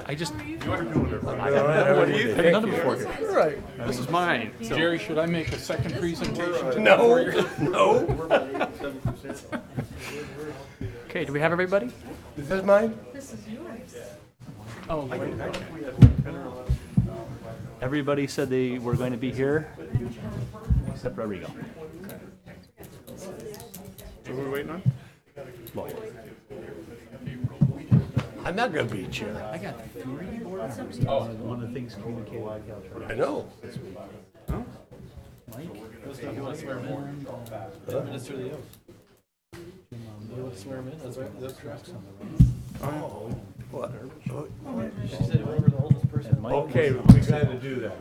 I just. You are doing it right. What do you think? Before here. Right. This is mine. So. Jerry, should I make a second presentation? No. Okay, do we have everybody? Is this mine? Oh, wait. Everybody said they were going to be here, except Rodrigo. Who are we waiting on? Lloyd. I'm not going to be chair. I got 3 board members. One of the things communicated. I know. Mike? You want to swear him in? Administer the oath. You want to swear him in? That's correct. What? She said whoever the oldest person. Okay, we got to do that.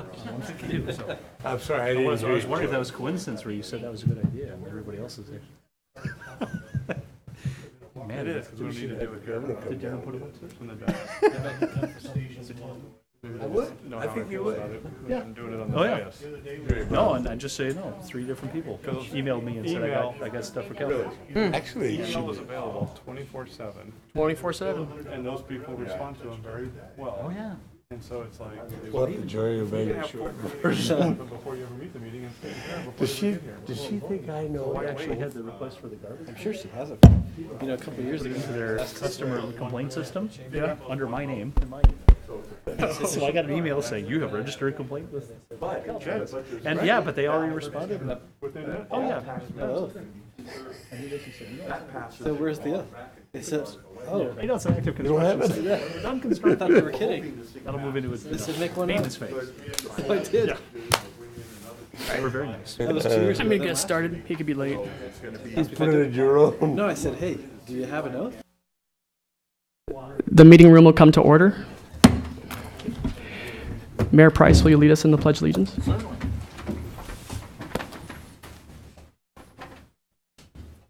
I'm sorry, I I didn't was hear you. wondering if that was coincidence where you said that was a good idea and everybody else is there. Man, It is, because we need to do it good. Did Darren put it up? In the back. I would. Know I how think you feel would. about it. Yeah. I'm doing it on the Oh, yeah. dais. No, and I just say no. 3 different people emailed me and said I got stuff for Kelly. Actually, Email is available 24/7, 24/7. and those people respond to them very well. Oh yeah. And so it's like, we'll have to jury of you make can have sure. full before you ever meet the meeting and say, yeah, before Does you she, get here. does she think I know? We actually had the request for the garbage. I'm sure she has it. You know, a couple of years ago. Into their customer complaint system. Yeah. Under my name. So I got an email saying you have registered a complaint with. And yeah, but they already responded. Within that. Oh yeah. Oh. So where's the oath? They said, oh, You know, it's an active You don't have construction. it? Done I construction. thought they were kidding. That'll move into its They said make one up. maintenance phase. I did. Yeah. They were very nice. That was 2 years I'm ago. gonna get started. He could be late. He's putting it your own. No, I said, hey, do you have an oath? The meeting room will come to order. Mayor Price, will you lead us in the Pledge of Allegiance?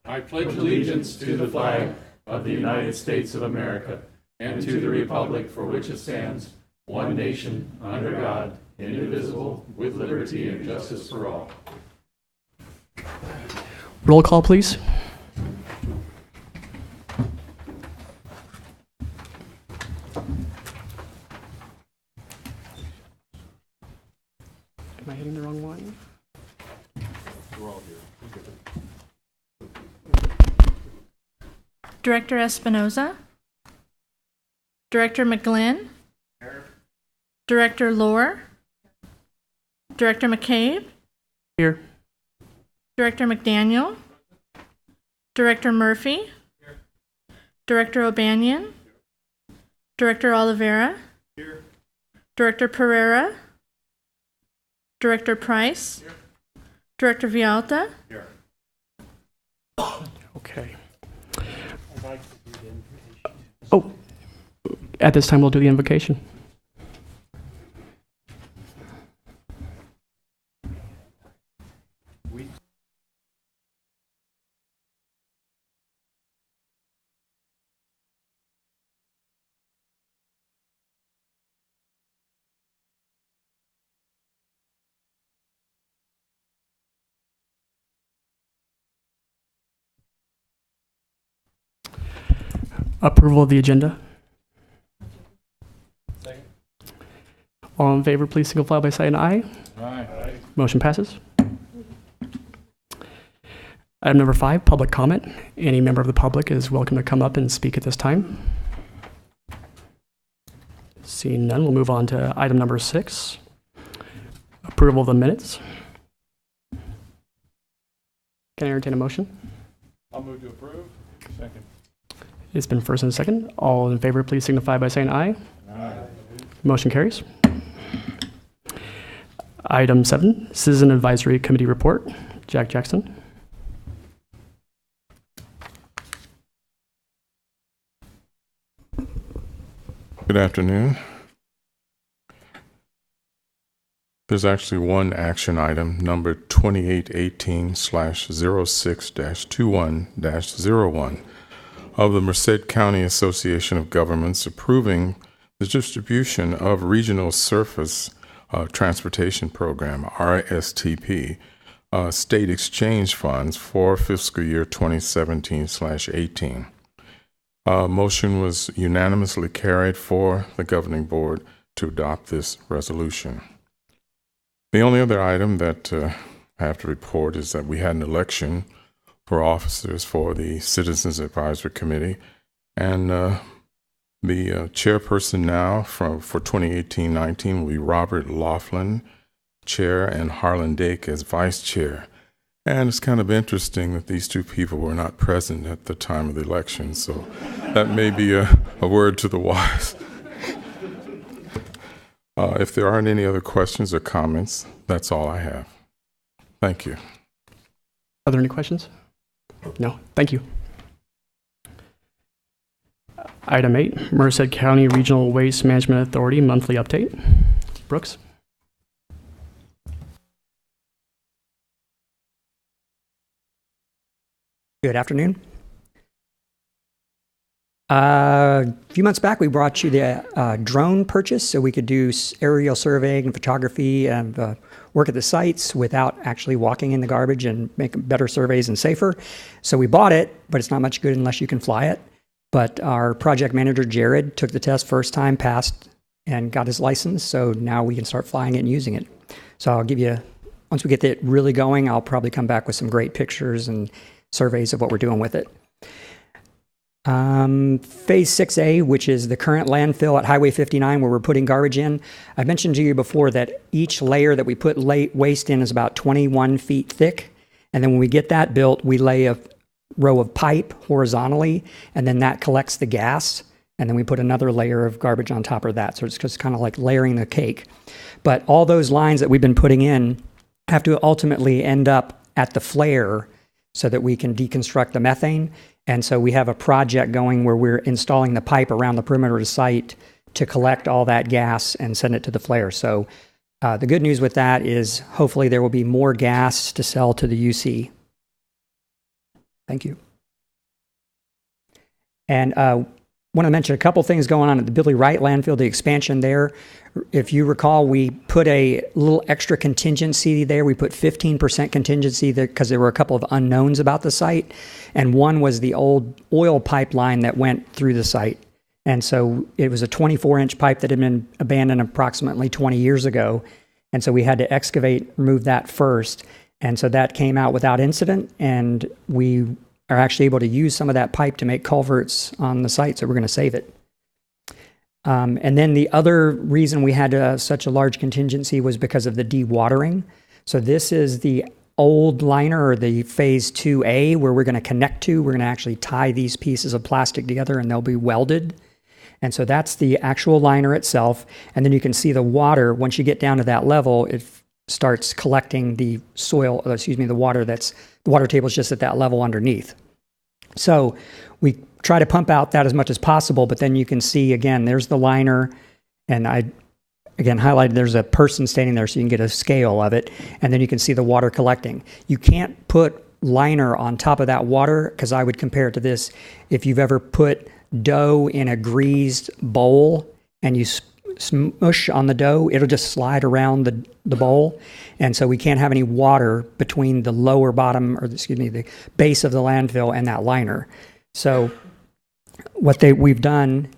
I pledge allegiance to the flag of the United States of America and to the republic for which it stands, one nation, under God, indivisible, with liberty and justice for all. Roll call, please. Am I hitting the wrong one? Director Espinoza, Director McGlynn, Director Lohr, Director McCabe, Here. Director McDaniel, Director Murphy, Director O'Banion, Director Oliveira, Director Pereira, Director Price, Director Vialta, Okay. Oh, at this time, we'll do the invocation. Approval of the agenda. Second. All in favor, please signify by saying aye. Aye. Motion passes. Item number 5, public comment. Any member of the public is welcome to come up and speak at this time. Seeing none, we'll move on to item number 6, approval of the minutes. Can I entertain a motion? I'll move to approve. Second. It's been first and second. All in favor, please signify by saying aye. Aye. Motion carries. Item 7, Citizen Advisory Committee Report. Jack Jackson. Good afternoon. There's actually one action item, number 2818/06-21-01 of the Merced County Association of Governments approving the distribution of Regional Surface Transportation Program, RSTP, state exchange funds for fiscal year 2017/18. Motion was unanimously carried for the governing board to adopt this resolution. The only other item that I have to report is that we had an election for officers for the Citizens Advisory Committee, and the chairperson now for 2018-19 will be Robert Laughlin, chair, and Harlan Dake as vice chair. And it's kind of interesting that these two people were not present at the time of the election, so that may be a word to the wise. If there aren't any other questions or comments, that's all I have. Thank you. Are there any questions? No, thank you. Item 8, Merced County Regional Waste Management Authority monthly update. Brooks? Good afternoon. A few months back, we brought you the drone purchase so we could do aerial surveying and photography and work at the sites without actually walking in the garbage and make better surveys and safer. So we bought it, but it's not much good unless you can fly it. But our project manager, Jared, took the test first time, passed, and got his license. So now we can start flying it and using it. So I'll give you, once we get it really going, I'll probably come back with some great pictures and surveys of what we're doing with it. Phase 6A, which is the current landfill at Highway 59 where we're putting garbage in. I mentioned to you before that each layer that we put waste in is about 21 feet thick. And then when we get that built, we lay a row of pipe horizontally, and then that collects the gas. And then we put another layer of garbage on top of that. So it's just kind of like layering the cake. But all those lines that we've been putting in have to ultimately end up at the flare so that we can deconstruct the methane. And so we have a project going where we're installing the pipe around the perimeter of the site to collect all that gas and send it to the flare. So the good news with that is hopefully there will be more gas to sell to the UC. Thank you. And want to mention a couple things going on at the Billy Wright landfill, the expansion there. If you recall, we put a little extra contingency there. We put 15% contingency there because there were a couple of unknowns about the site. And one was the old oil pipeline that went through the site. And so it was a 24-inch pipe that had been abandoned approximately 20 years ago. And so we had to excavate, remove that first. And so that came out without incident. And we are actually able to use some of that pipe to make culverts on the site. So we're going to save it. And then the other reason we had such a large contingency was because of the dewatering. So this is the old liner, or the phase 2A, where we're going to connect to. We're going to actually tie these pieces of plastic together and they'll be welded. And so that's the actual liner itself. And then you can see the water. Once you get down to that level, it starts collecting the the water the water table is just at that level underneath. So we try to pump out that as much as possible, but then you can see, again, there's the liner, and I, again, highlighted there's a person standing there so you can get a scale of it, and then you can see the water collecting. You can't put liner on top of that water, because I would compare it to this. If you've ever put dough in a greased bowl and you smush on the dough, it'll just slide around the bowl. And so we can't have any water between the the base of the landfill and that liner. So what we've done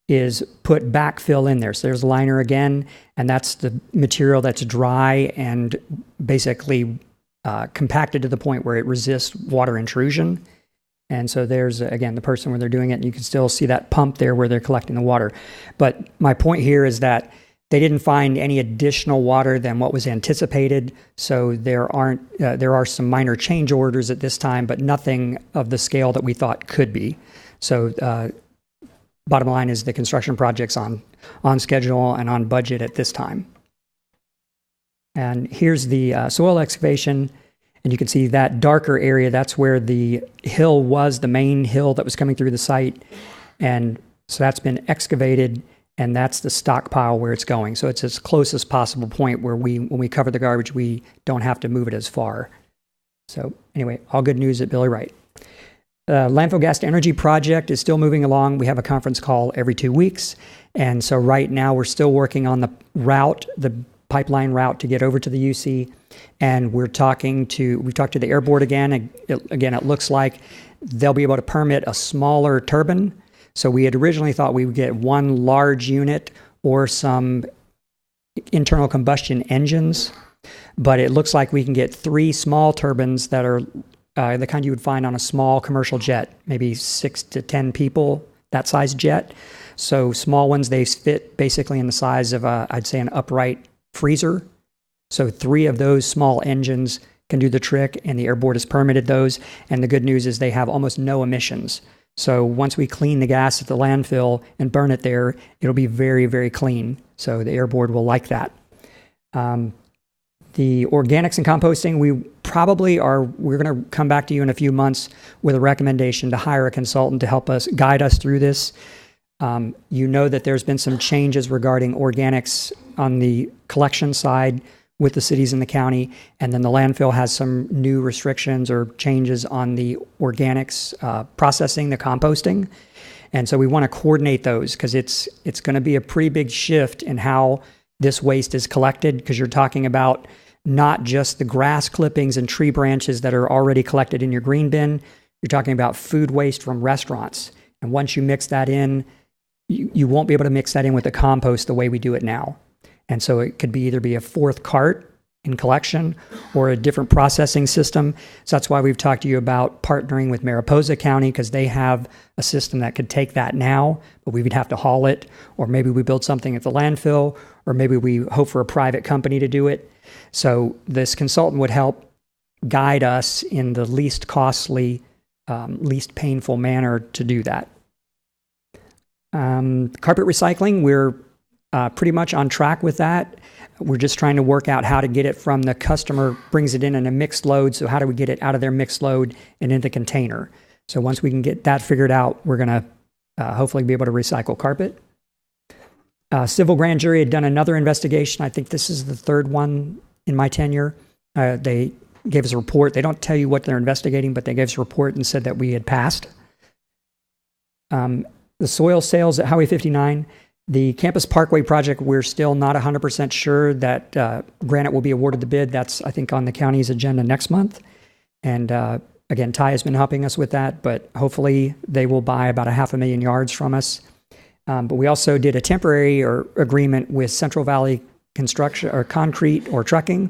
is put backfill in there. So there's liner again, and that's the material that's dry and basically compacted to the point where it resists water intrusion. And so there's, again, the person where they're doing it, and you can still see that pump there where they're collecting the water. But my point here is that they didn't find any additional water than what was anticipated. So there are some minor change orders at this time, but nothing of the scale that we thought could be. So bottom line is the construction project's on schedule and on budget at this time. And here's the soil excavation. And you can see that darker area, that's where the hill was, the main hill that was coming through the site. And so that's been excavated, and that's the stockpile where it's going. So it's as close as possible point where when we cover the garbage, we don't have to move it as far. So anyway, all good news at Billy Wright. Landfill gas to energy project is still moving along. We have a conference call every 2 weeks. And so right now we're still working on the pipeline route to get over to the UC. And we talked to the air board again. It looks like they'll be able to permit a smaller turbine. So we had originally thought we would get one large unit or some internal combustion engines, but it looks like we can get 3 small turbines that are the kind you would find on a small commercial jet, maybe 6 to 10 people, that size jet. So small ones, they fit basically in the size of, I'd say, an upright freezer. So 3 of those small engines can do the trick, and the Air Board has permitted those. And the good news is they have almost no emissions. So once we clean the gas at the landfill and burn it there, it'll be very, very clean. So the Air Board will like that. The organics and composting, we're going to come back to you in a few months with a recommendation to hire a consultant to help us guide us through this. You know that there's been some changes regarding organics on the collection side with the cities in the county, and then the landfill has some new restrictions or changes on the organics processing, the composting. And so we want to coordinate those because it's going to be a pretty big shift in how this waste is collected, because you're talking about not just the grass clippings and tree branches that are already collected in your green bin. You're talking about food waste from restaurants. And once you mix that in, you won't be able to mix that in with the compost the way we do it now. And so it could either be a 4th cart in collection or a different processing system. So that's why we've talked to you about partnering with Mariposa County, because they have a system that could take that now, but we would have to haul it, or maybe we build something at the landfill, or maybe we hope for a private company to do it. So this consultant would help guide us in the least costly, least painful manner to do that. Carpet recycling, we're pretty much on track with that. We're just trying to work out how to get it from the customer brings it in a mixed load. So how do we get it out of their mixed load and into container? So once we can get that figured out, we're going to hopefully be able to recycle carpet. Civil grand jury had done another investigation. I think this is the 3rd one in my tenure. They gave us a report. They don't tell you what they're investigating, but they gave us a report and said that we had passed. The soil sales at Highway 59, the Campus Parkway project, we're still not 100% sure that Granite will be awarded the bid. That's, I think, on the county's agenda next month. And again, Ty has been helping us with that, but hopefully they will buy about 500,000 yards from us. But we also did a temporary agreement with Central Valley Construction or Concrete or Trucking.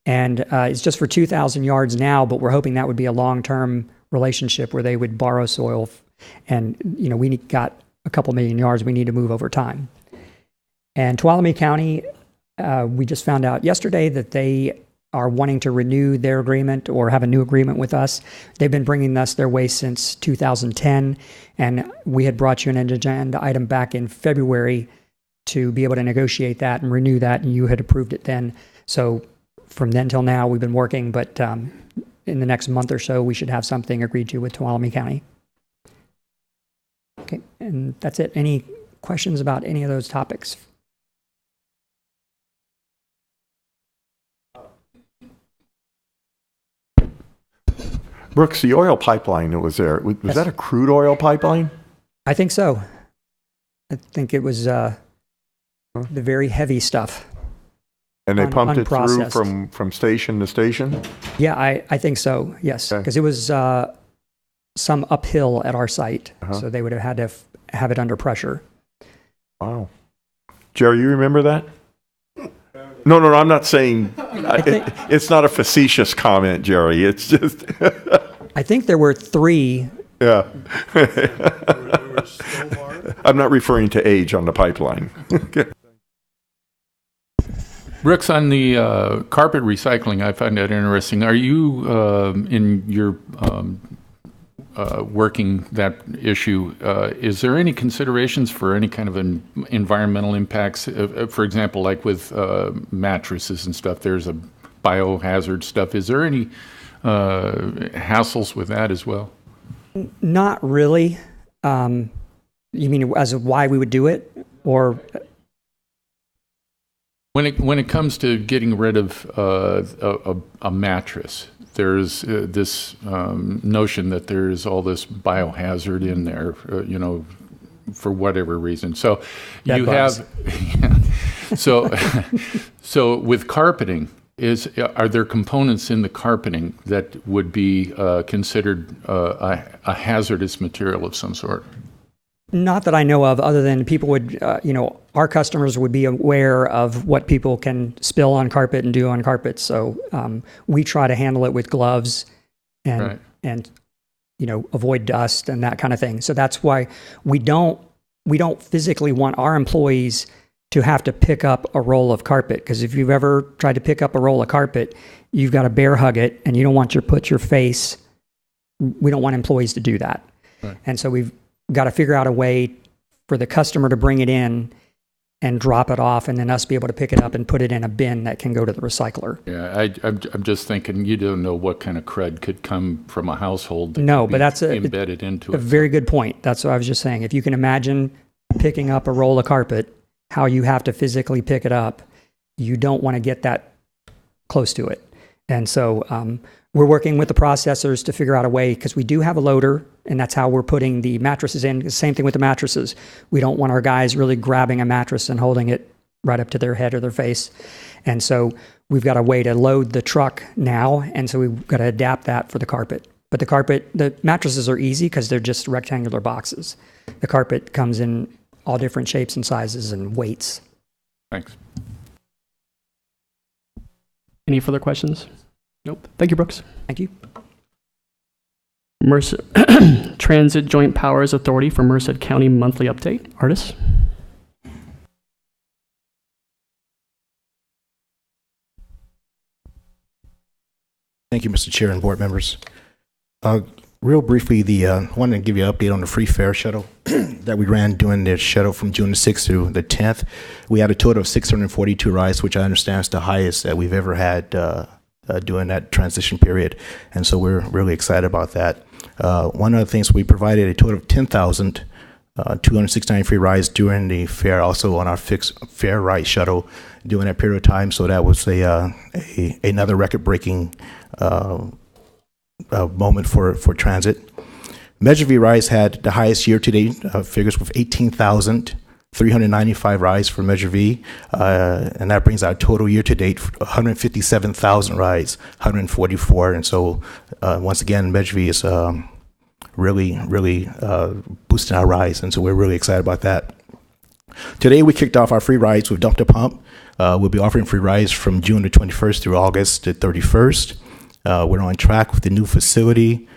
And it's just for 2,000 yards now, but we're hoping that would be a long-term relationship where they would borrow soil. And, we got a couple million yards we need to move over time. And Tuolumne County, we just found out yesterday that they are wanting to renew their agreement or have a new agreement with us. They've been bringing us their waste since 2010, and we had brought you an agenda item back in February to be able to negotiate that and renew that, and you had approved it then. So from then till now, we've been working, but in the next month or so, we should have something agreed to with Tuolumne County. Okay, and that's it. Any questions about any of those topics? Brooks, the oil pipeline that was there, was that a crude oil pipeline? I think so. I think it was the very heavy stuff. And they pumped it through from station to station? Yeah, I think so, yes. Because it was some uphill at our site, so they would have had to have it under pressure. Wow. Jerry, you remember that? No, I'm not saying, it's not a facetious comment, Jerry. It's just... I think there were 3. Yeah. I'm not referring to age on the pipeline. Brooks, on the carpet recycling, I find that interesting. Are you, in your working that issue, is there any considerations for any kind of environmental impacts? For example, like with mattresses and stuff, there's a biohazard stuff. Is there any hassles with that as well? Not really. You mean as of why we would do it, or when it comes to getting rid of a mattress, there's this notion that there's all this biohazard in there, for whatever reason. So you have, so with carpeting, are there components in the carpeting that would be considered a hazardous material of some sort? Not that I know of, other than people would, our customers would be aware of what people can spill on carpet and do on carpet. So we try to handle it with gloves and avoid dust and that kind of thing. So that's why we don't physically want our employees to have to pick up a roll of carpet. Because if you've ever tried to pick up a roll of carpet, you've got to bear hug it, and you don't want to put your face. We don't want employees to do that. Right. And so we've got to figure out a way for the customer to bring it in and drop it off, and then us be able to pick it up and put it in a bin that can go to the recycler. Yeah, I'm just thinking you don't know what kind of crud could come from a household. That No, could but be that's embedded into a it. very good point. That's what I was just saying. If you can imagine picking up a roll of carpet, how you have to physically pick it up, you don't want to get that close to it. And so we're working with the processors to figure out a way, because we do have a loader, and that's how we're putting the mattresses in. The same thing with the mattresses. We don't want our guys really grabbing a mattress and holding it right up to their head or their face. And so we've got a way to load the truck now, and so we've got to adapt that for the carpet. But the mattresses are easy because they're just rectangular boxes. The carpet comes in all different shapes and sizes and weights. Thanks. Any further questions? Nope. Thank you, Brooks. Thank you. Merced Transit Joint Powers Authority for Merced County monthly update. Artis? Thank you, Mr. Chair and board members. Real briefly, I wanted to give you an update on the free fare shuttle that we ran during the shuttle from June the 6th through the 10th. We had a total of 642 rides, which I understand is the highest that we've ever had during that transition period. And so we're really excited about that. One of the things, we provided a total of 10,269 free rides during the fair, also on our fixed fare ride shuttle during that period of time. So that was another record-breaking moment for transit. Measure V rides had the highest year-to-date figures with 18,395 rides for Measure V, and that brings our total year-to-date 157,000 rides, 144. And so once again, Measure V is really boosting our rides, and so we're really excited about that. Today we kicked off our free rides with Dump to Pump. We'll be offering free rides from June the 21st through August the 31st. We're on track with the new facility.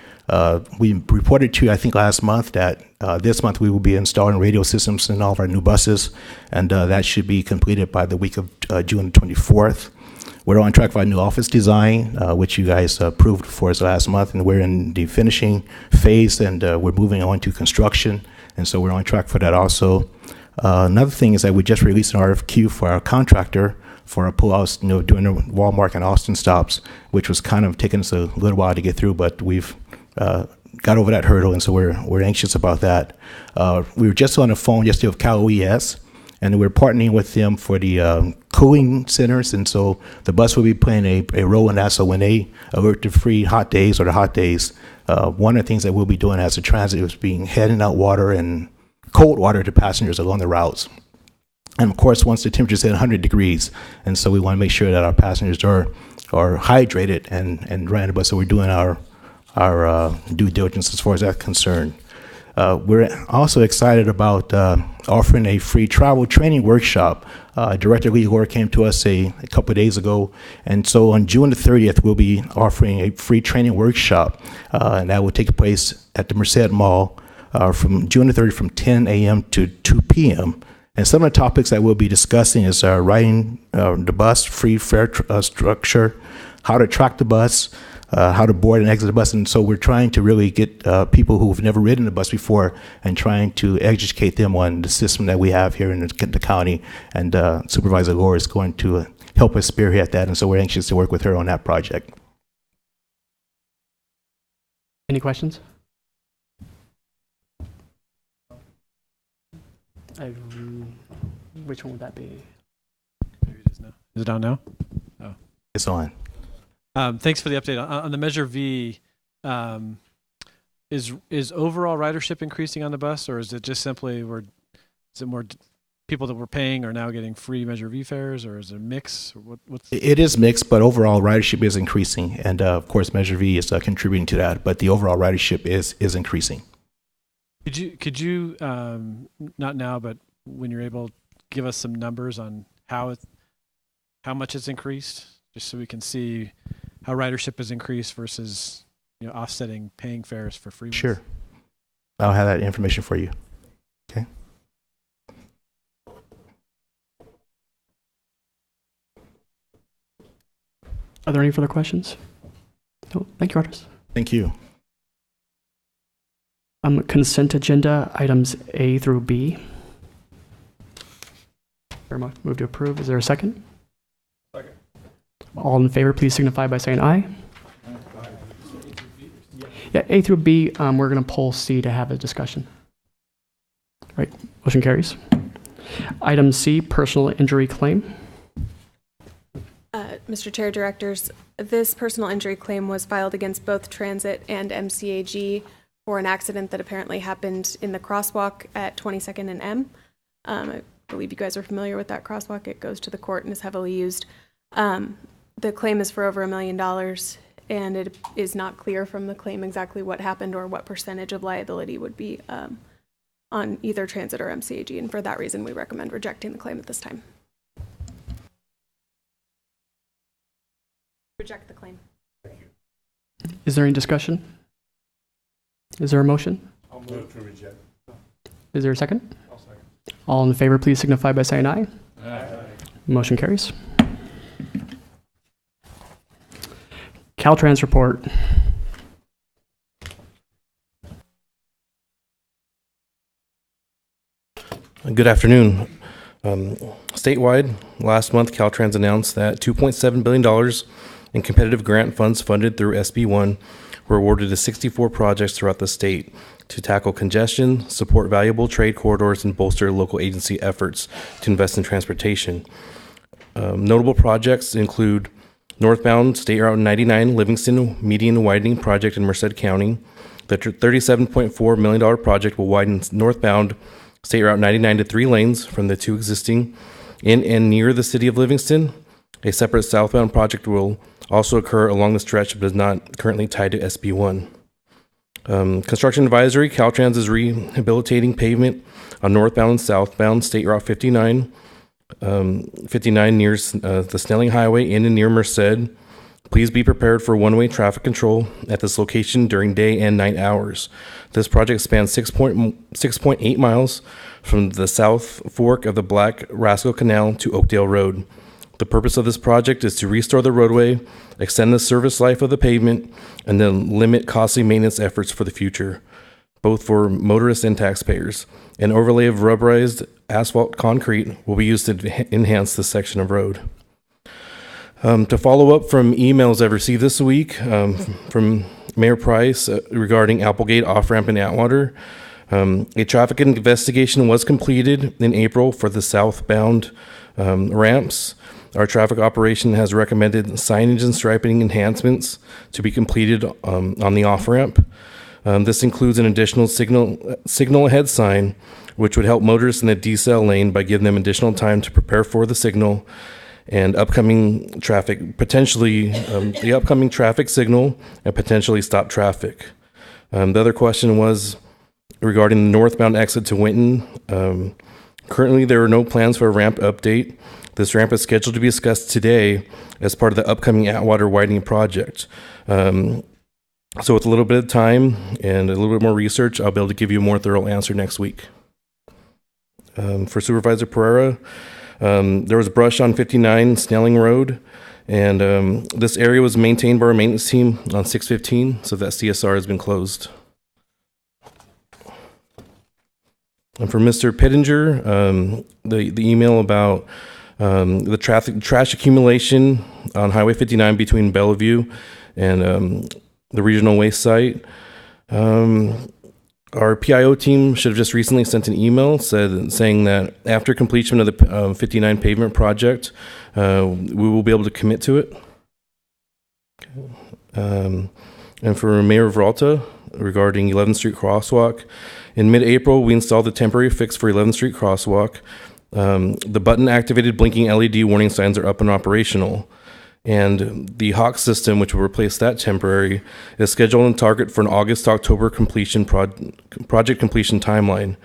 We reported to you, I think, last month that this month we will be installing radio systems in all of our new buses, and that should be completed by the week of June 24th. We're on track for our new office design, which you guys approved for us last month, and we're in the finishing phase, and we're moving on to construction, and so we're on track for that also. Another thing is that we just released an RFQ for our contractor for our Palos, doing the Walmart and Austin stops, which was kind of taking us a little while to get through, but we've got over that hurdle, and so we're anxious about that. We were just on the phone yesterday with Cal OES, and we're partnering with them for the cooling centers, and so the bus will be playing a role in that. So when they alert the free hot days or the hot days, one of the things that we'll be doing as a transit is being handing out water and cold water to passengers along the routes. And of course, once the temperature's at 100 degrees, and so we want to make sure that our passengers are hydrated and riding the bus. So we're doing our due diligence as far as that's concerned. We're also excited about offering a free travel training workshop. Director Lee Gore came to us a couple of days ago, and so on June the 30th, we'll be offering a free training workshop, and that will take place at the Merced Mall from June the 30th from 10 a.m. to 2 p.m. And some of the topics that we'll be discussing is riding the bus, free fare structure, how to track the bus, how to board and exit the bus. And so we're trying to really get people who've never ridden the bus before and trying to educate them on the system that we have here in the county. And Supervisor Gore is going to help us spearhead that. And so we're anxious to work with her on that project. Any questions? Which one would that be? Maybe it is now. Is it on now? Oh, It's on. Thanks for the update on the Measure V. Is overall ridership increasing on the bus, or is it just simply is it more people that were paying are now getting free Measure V fares, or is it a mix? Or It is mixed, but overall ridership is increasing, and of course Measure V is contributing to that. But the overall ridership is increasing. Could you not now, but when you're able, give us some numbers on how much it's increased, just so we can see how ridership has increased versus offsetting paying fares for free? Sure. I'll have that information for you. Okay. Are there any further questions? No. Thank you, Rogers. Thank you. Consent agenda items A through B. Very much move to approve. Is there a second? Second. All in favor, please signify by saying aye. Yeah, A through B, we're going to pull C to have a discussion. Right, motion carries. Item C, personal injury claim. Mr. Chair, Directors, this personal injury claim was filed against both Transit and MCAG for an accident that apparently happened in the crosswalk at 22nd and M. I believe you guys are familiar with that crosswalk. It goes to the court and is heavily used. The claim is for over $1 million, and it is not clear from the claim exactly what happened or what percentage of liability would be on either Transit or MCAG, and for that reason, we recommend rejecting the claim at this time. Reject the claim. Is there any discussion? Is there a motion? I'll move to reject. Is there a second? I'll second. All in favor, please signify by saying aye. Aye. Motion carries. Caltrans report. Good afternoon. Statewide, last month, Caltrans announced that $2.7 billion in competitive grant funds funded through SB1 were awarded to 64 projects throughout the state to tackle congestion, support valuable trade corridors, and bolster local agency efforts to invest in transportation. Notable projects include northbound State Route 99 Livingston median widening project in Merced County. The $37.4 million project will widen northbound State Route 99 to 3 lanes from the 2 existing in and near the city of Livingston. A separate southbound project will also occur along the stretch but is not currently tied to SB1. Construction advisory, Caltrans is rehabilitating pavement on northbound and southbound State Route 59. 59 near the Snelling Highway in and near Merced. Please be prepared for one-way traffic control at this location during day and night hours. This project spans 6.8 miles from the south fork of the Black Rascal Canal to Oakdale Road. The purpose of this project is to restore the roadway, extend the service life of the pavement, and then limit costly maintenance efforts for the future, both for motorists and taxpayers. An overlay of rubberized asphalt concrete will be used to enhance this section of road. To follow up from emails I've received this week from Mayor Price regarding Applegate off-ramp in Atwater, a traffic investigation was completed in April for the southbound ramps. Our traffic operation has recommended signage and striping enhancements to be completed on the off-ramp. This includes an additional signal ahead sign, which would help motorists in the decel lane by giving them additional time to prepare for the signal and upcoming traffic, potentially the upcoming traffic signal and potentially stop traffic. The other question was regarding the northbound exit to Winton. Currently, there are no plans for a ramp update. This ramp is scheduled to be discussed today as part of the upcoming Atwater widening project. So with a little bit of time and a little bit more research, I'll be able to give you a more thorough answer next week. For Supervisor Pereira, there was brush on 59 Snelling Road, and this area was maintained by our maintenance team on 615, so that CSR has been closed. And for Mr. Pittenger, the email about the trash accumulation on Highway 59 between Bellevue and the regional waste site. Our PIO team should have just recently sent an email saying that after completion of the 59 pavement project, we will be able to commit to it. And for Mayor Vralta, regarding 11th Street Crosswalk, in mid-April, we installed the temporary fix for 11th Street Crosswalk. The button-activated blinking LED warning signs are up and operational. And the Hawk system, which will replace that temporary, is scheduled on target for an August-October completion project completion timeline.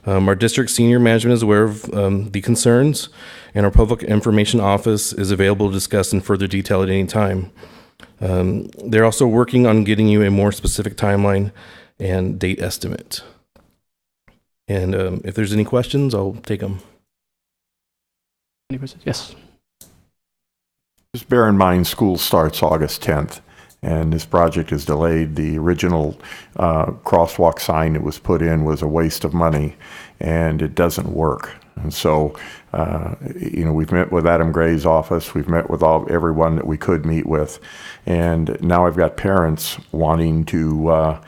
Our district senior management is aware of the concerns, and our public information office is available to discuss in further detail at any time. They're also working on getting you a more specific timeline and date estimate. And if there's any questions, I'll take them. Any questions? Yes. Just bear in mind, school starts August 10th, and this project is delayed. The original crosswalk sign that was put in was a waste of money, and it doesn't work. And so, we've met with Adam Gray's office. We've met with everyone that we could meet with. And now I've got parents wanting to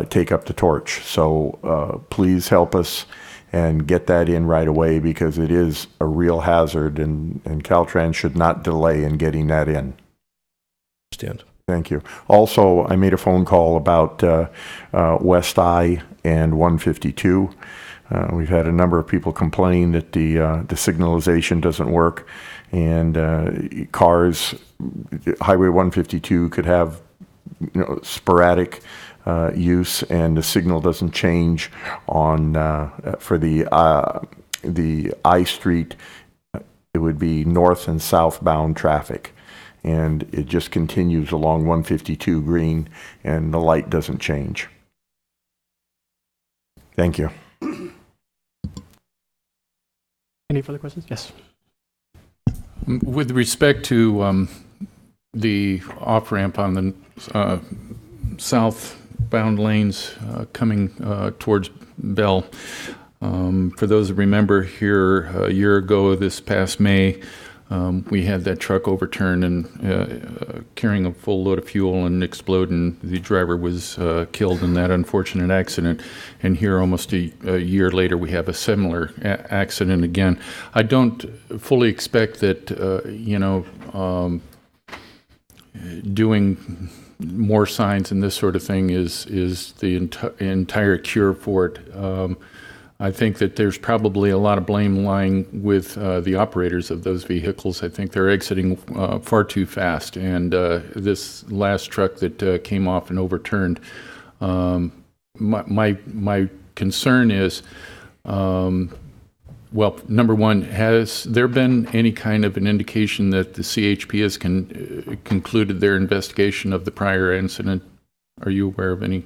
take up the torch. So please help us and get that in right away, because it is a real hazard, and Caltrans should not delay in getting that in. Understand. Thank you. Also, I made a phone call about West I and 152. We've had a number of people complain that the signalization doesn't work, and cars, Highway 152 could have sporadic use, and the signal doesn't change on for the I Street. It would be north and southbound traffic, and it just continues along 152 green, and the light doesn't change. Thank you. Any further questions? Yes. With respect to the off-ramp on the southbound lanes coming towards Bell, for those who remember here a year ago this past May, we had that truck overturned and carrying a full load of fuel and explode, and the driver was killed in that unfortunate accident. And here almost a year later we have a similar accident again. I don't fully expect that doing more signs and this sort of thing is the entire cure for it. I think that there's probably a lot of blame lying with the operators of those vehicles. I think they're exiting far too fast. And this last truck that came off and overturned, my concern is, well, number one, has there been any kind of an indication that the CHP has concluded their investigation of the prior incident? Are you aware of any?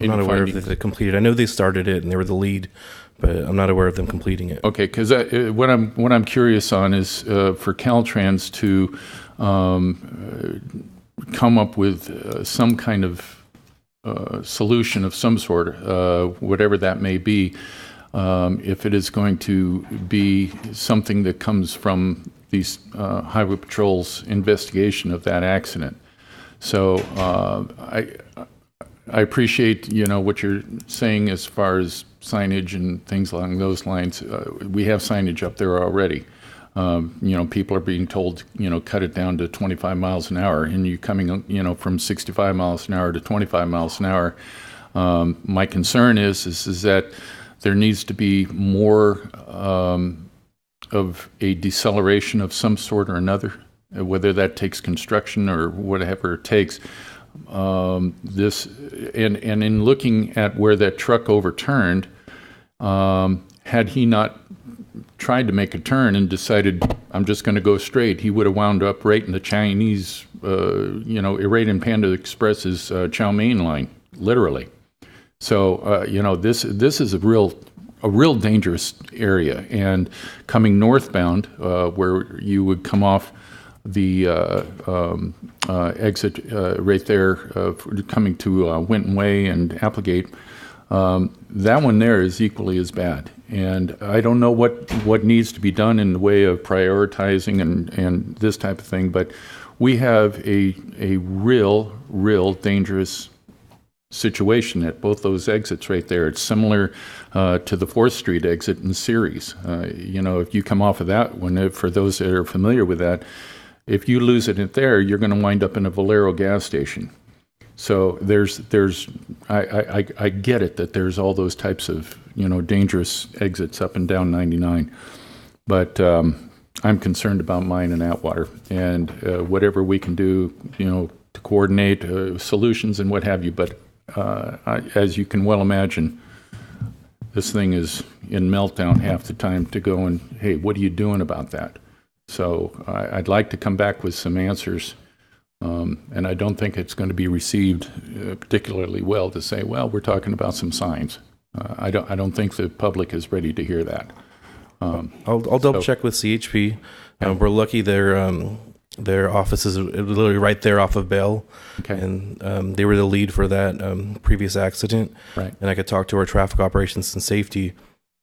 I'm not aware of the completed. I know they started it and they were the lead, but I'm not aware of them completing it. Okay, because what I'm curious on is for Caltrans to come up with some kind of solution of some sort, whatever that may be. If it is going to be something that comes from these Highway Patrol's investigation of that accident. So I appreciate, what you're saying as far as signage and things along those lines. We have signage up there already. People are being told, cut it down to 25 miles an hour, and you coming, from 65 miles an hour to 25 miles an hour. My concern is that there needs to be more of a deceleration of some sort or another, whether that takes construction or whatever it takes. This and in looking at where that truck overturned, had he not tried to make a turn and decided I'm just going to go straight, he would have wound up right in the Chinese, right in Panda Express's chow mein line, literally. So this is a real dangerous area, and coming northbound, where you would come off the exit right there, coming to Winton Way and Applegate, that one there is equally as bad. And I don't know what needs to be done in the way of prioritizing and this type of thing, but we have a real dangerous situation at both those exits right there. It's similar to the 4th Street exit in Ceres. If you come off of that one, for those that are familiar with that, if you lose it there, you're going to wind up in a Valero gas station. So I get it that there's all those types of dangerous exits up and down 99, but I'm concerned about mine in Atwater, and whatever we can do, to coordinate solutions and what have you. But as you can well imagine, this thing is in meltdown half the time to go and, hey, what are you doing about that? So I'd like to come back with some answers, and I don't think it's going to be received particularly well to say, well, we're talking about some signs. I don't think the public is ready to hear that. I'll double check with CHP. We're lucky their office is literally right there off of Bell, and they were the lead for that previous accident. Right. And I could talk to our traffic operations and safety,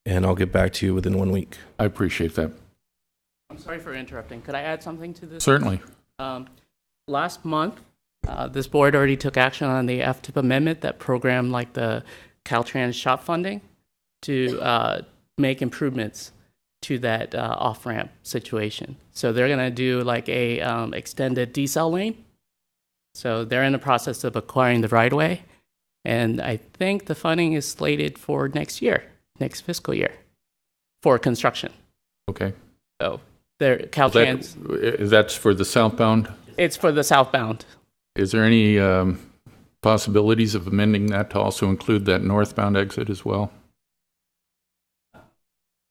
and I'll get back to you within 1 week. I appreciate that. I'm sorry for interrupting. Could I add something to this? Certainly. Last month, this board already took action on the FTIP amendment that programmed like the Caltrans shop funding to make improvements to that off-ramp situation. So they're going to do like a extended decel lane. So they're in the process of acquiring the right-of-way. And I think the funding is slated for next year, next fiscal year, for construction. Okay. So they're Caltrans. That's for the southbound? It's for the southbound. Is there any possibilities of amending that to also include that northbound exit as well?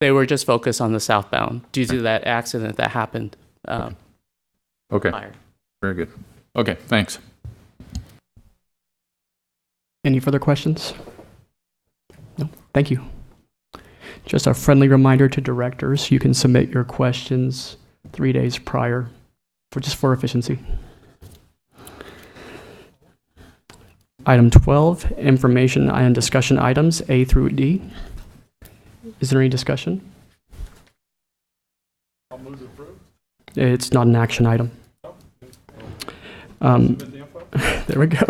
They were just focused on the southbound due to that accident that happened. Okay. Prior. Very good. Okay, thanks. Any further questions? No, thank you. Just a friendly reminder to directors, you can submit your questions 3 days prior for efficiency. Item 12, information and discussion items A through D. Is there any discussion? I'll move to approve. It's not an action item. There we go.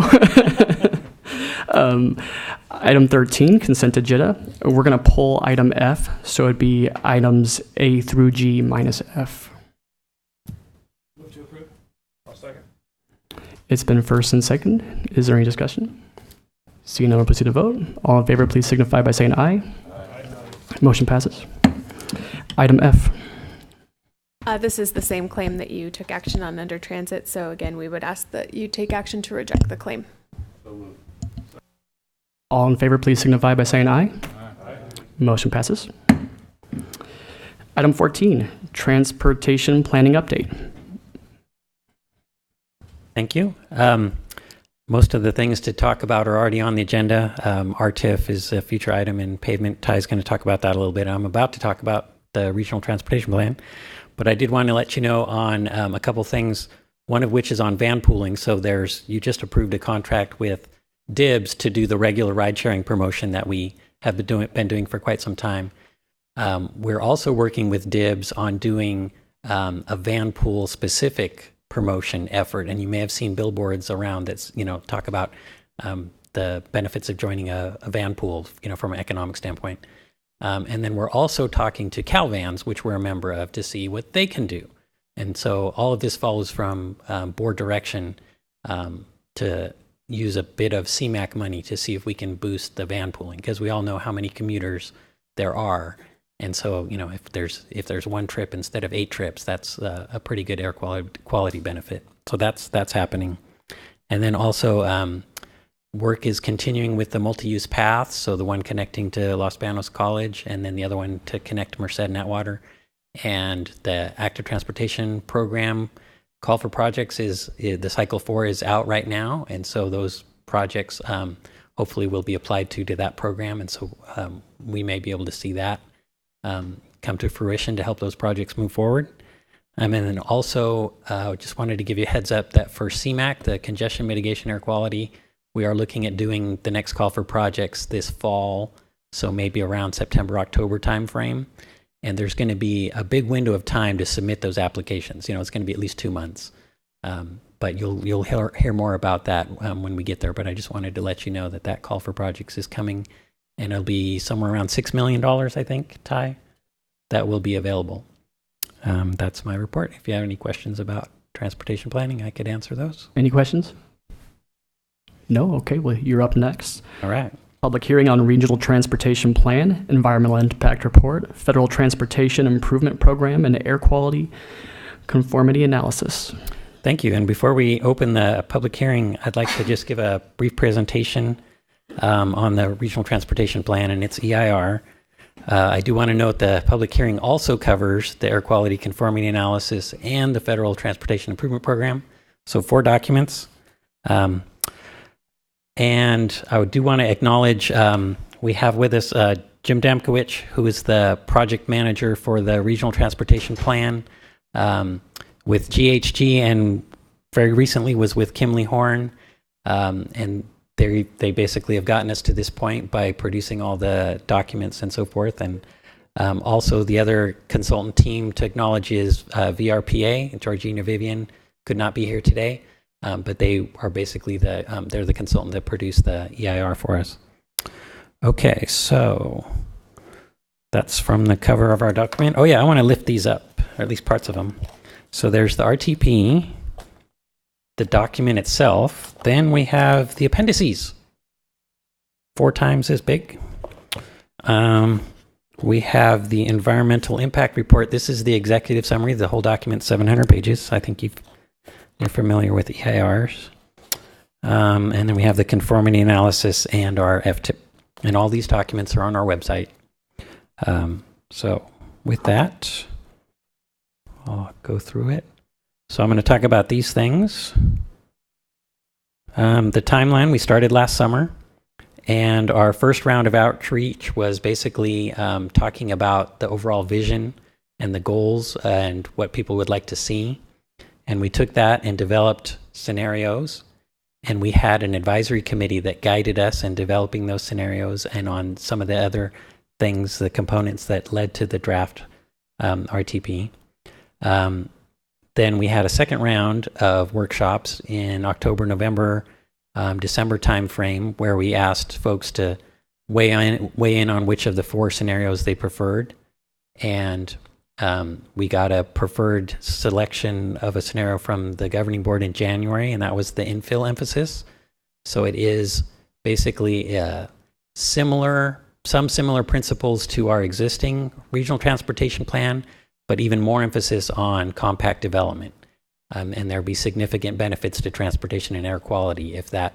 Item 13, consent agenda. We're going to pull item F, so it'd be items A through G minus F. Move to approve. I'll second. It's been first and second. Is there any discussion? Seeing none, we'll proceed to vote. All in favor, please signify by saying aye. Motion passes. Item F. This is the same claim that you took action on under transit. So again, we would ask that you take action to reject the claim. All in favor, please signify by saying aye. Aye. Motion passes. Item 14, transportation planning update. Thank you. Most of the things to talk about are already on the agenda. RTIF is a future item, and pavement. Ty's going to talk about that a little bit. I'm about to talk about the regional transportation plan, but I did want to let you know on a couple things, one of which is on van pooling. So you just approved a contract with DIBS to do the regular ride-sharing promotion that we have been doing for quite some time. We're also working with DIBS on doing a van pool specific promotion effort, and you may have seen billboards around that talk about the benefits of joining a van pool, from an economic standpoint. And then we're also talking to CalVans, which we're a member of, to see what they can do. And so all of this follows from board direction to use a bit of CMAQ money to see if we can boost the van pooling, because we all know how many commuters there are. And so, if there's one trip instead of 8 trips, that's a pretty good air quality benefit. So that's happening. And then also work is continuing with the multi-use paths. So the one connecting to Los Banos College, and then the other one to connect Merced and Atwater. And the active transportation program call for projects the cycle 4 is out right now. And so those projects hopefully will be applied to that program. And so we may be able to see that come to fruition to help those projects move forward. And then also just wanted to give you a heads up that for CMAQ, the congestion mitigation air quality, we are looking at doing the next call for projects this fall, so maybe around September, October timeframe. And there's going to be a big window of time to submit those applications. It's going to be at least 2 months. But you'll hear more about that when we get there. But I just wanted to let you know that call for projects is coming, and it'll be somewhere around $6 million, I think, Ty, that will be available. That's my report. If you have any questions about transportation planning, I could answer those. Any questions? No? Okay, well, you're up next. All right. Public hearing on Regional Transportation Plan, Environmental Impact Report, Federal Transportation Improvement Program, and Air Quality Conformity Analysis. Thank you. And before we open the public hearing, I'd like to just give a brief presentation on the Regional Transportation Plan and its EIR. I do want to note the public hearing also covers the Air Quality Conformity Analysis and the Federal Transportation Improvement Program. So 4 documents. And I do want to acknowledge we have with us Jim Damkowicz, who is the project manager for the Regional Transportation Plan with GHG, and very recently was with Kimley Horn. And they basically have gotten us to this point by producing all the documents and so forth. And also the other consultant team to acknowledge is VRPA. Georgina Vivian could not be here today, but they are basically they're the consultant that produced the EIR for us. Okay, so that's from the cover of our document. Oh yeah, I want to lift these up, or at least parts of them. So there's the RTP, the document itself. Then we have the appendices, 4 times as big. We have the environmental impact report. This is the executive summary. The whole document, 700 pages. I think you're familiar with EIRs. And then we have the conformity analysis and our FTIP. And all these documents are on our website. So with that, I'll go through it. So I'm going to talk about these things. The timeline, we started last summer, and our first round of outreach was basically talking about the overall vision and the goals and what people would like to see. And we took that and developed scenarios, and we had an advisory committee that guided us in developing those scenarios and on some of the other things, the components that led to the draft RTP. Then we had a second round of workshops in October, November, December timeframe, where we asked folks to weigh in on which of the 4 scenarios they preferred. And we got a preferred selection of a scenario from the governing board in January, and that was the infill emphasis. So it is basically some similar principles to our existing regional transportation plan, but even more emphasis on compact development. And there'll be significant benefits to transportation and air quality if that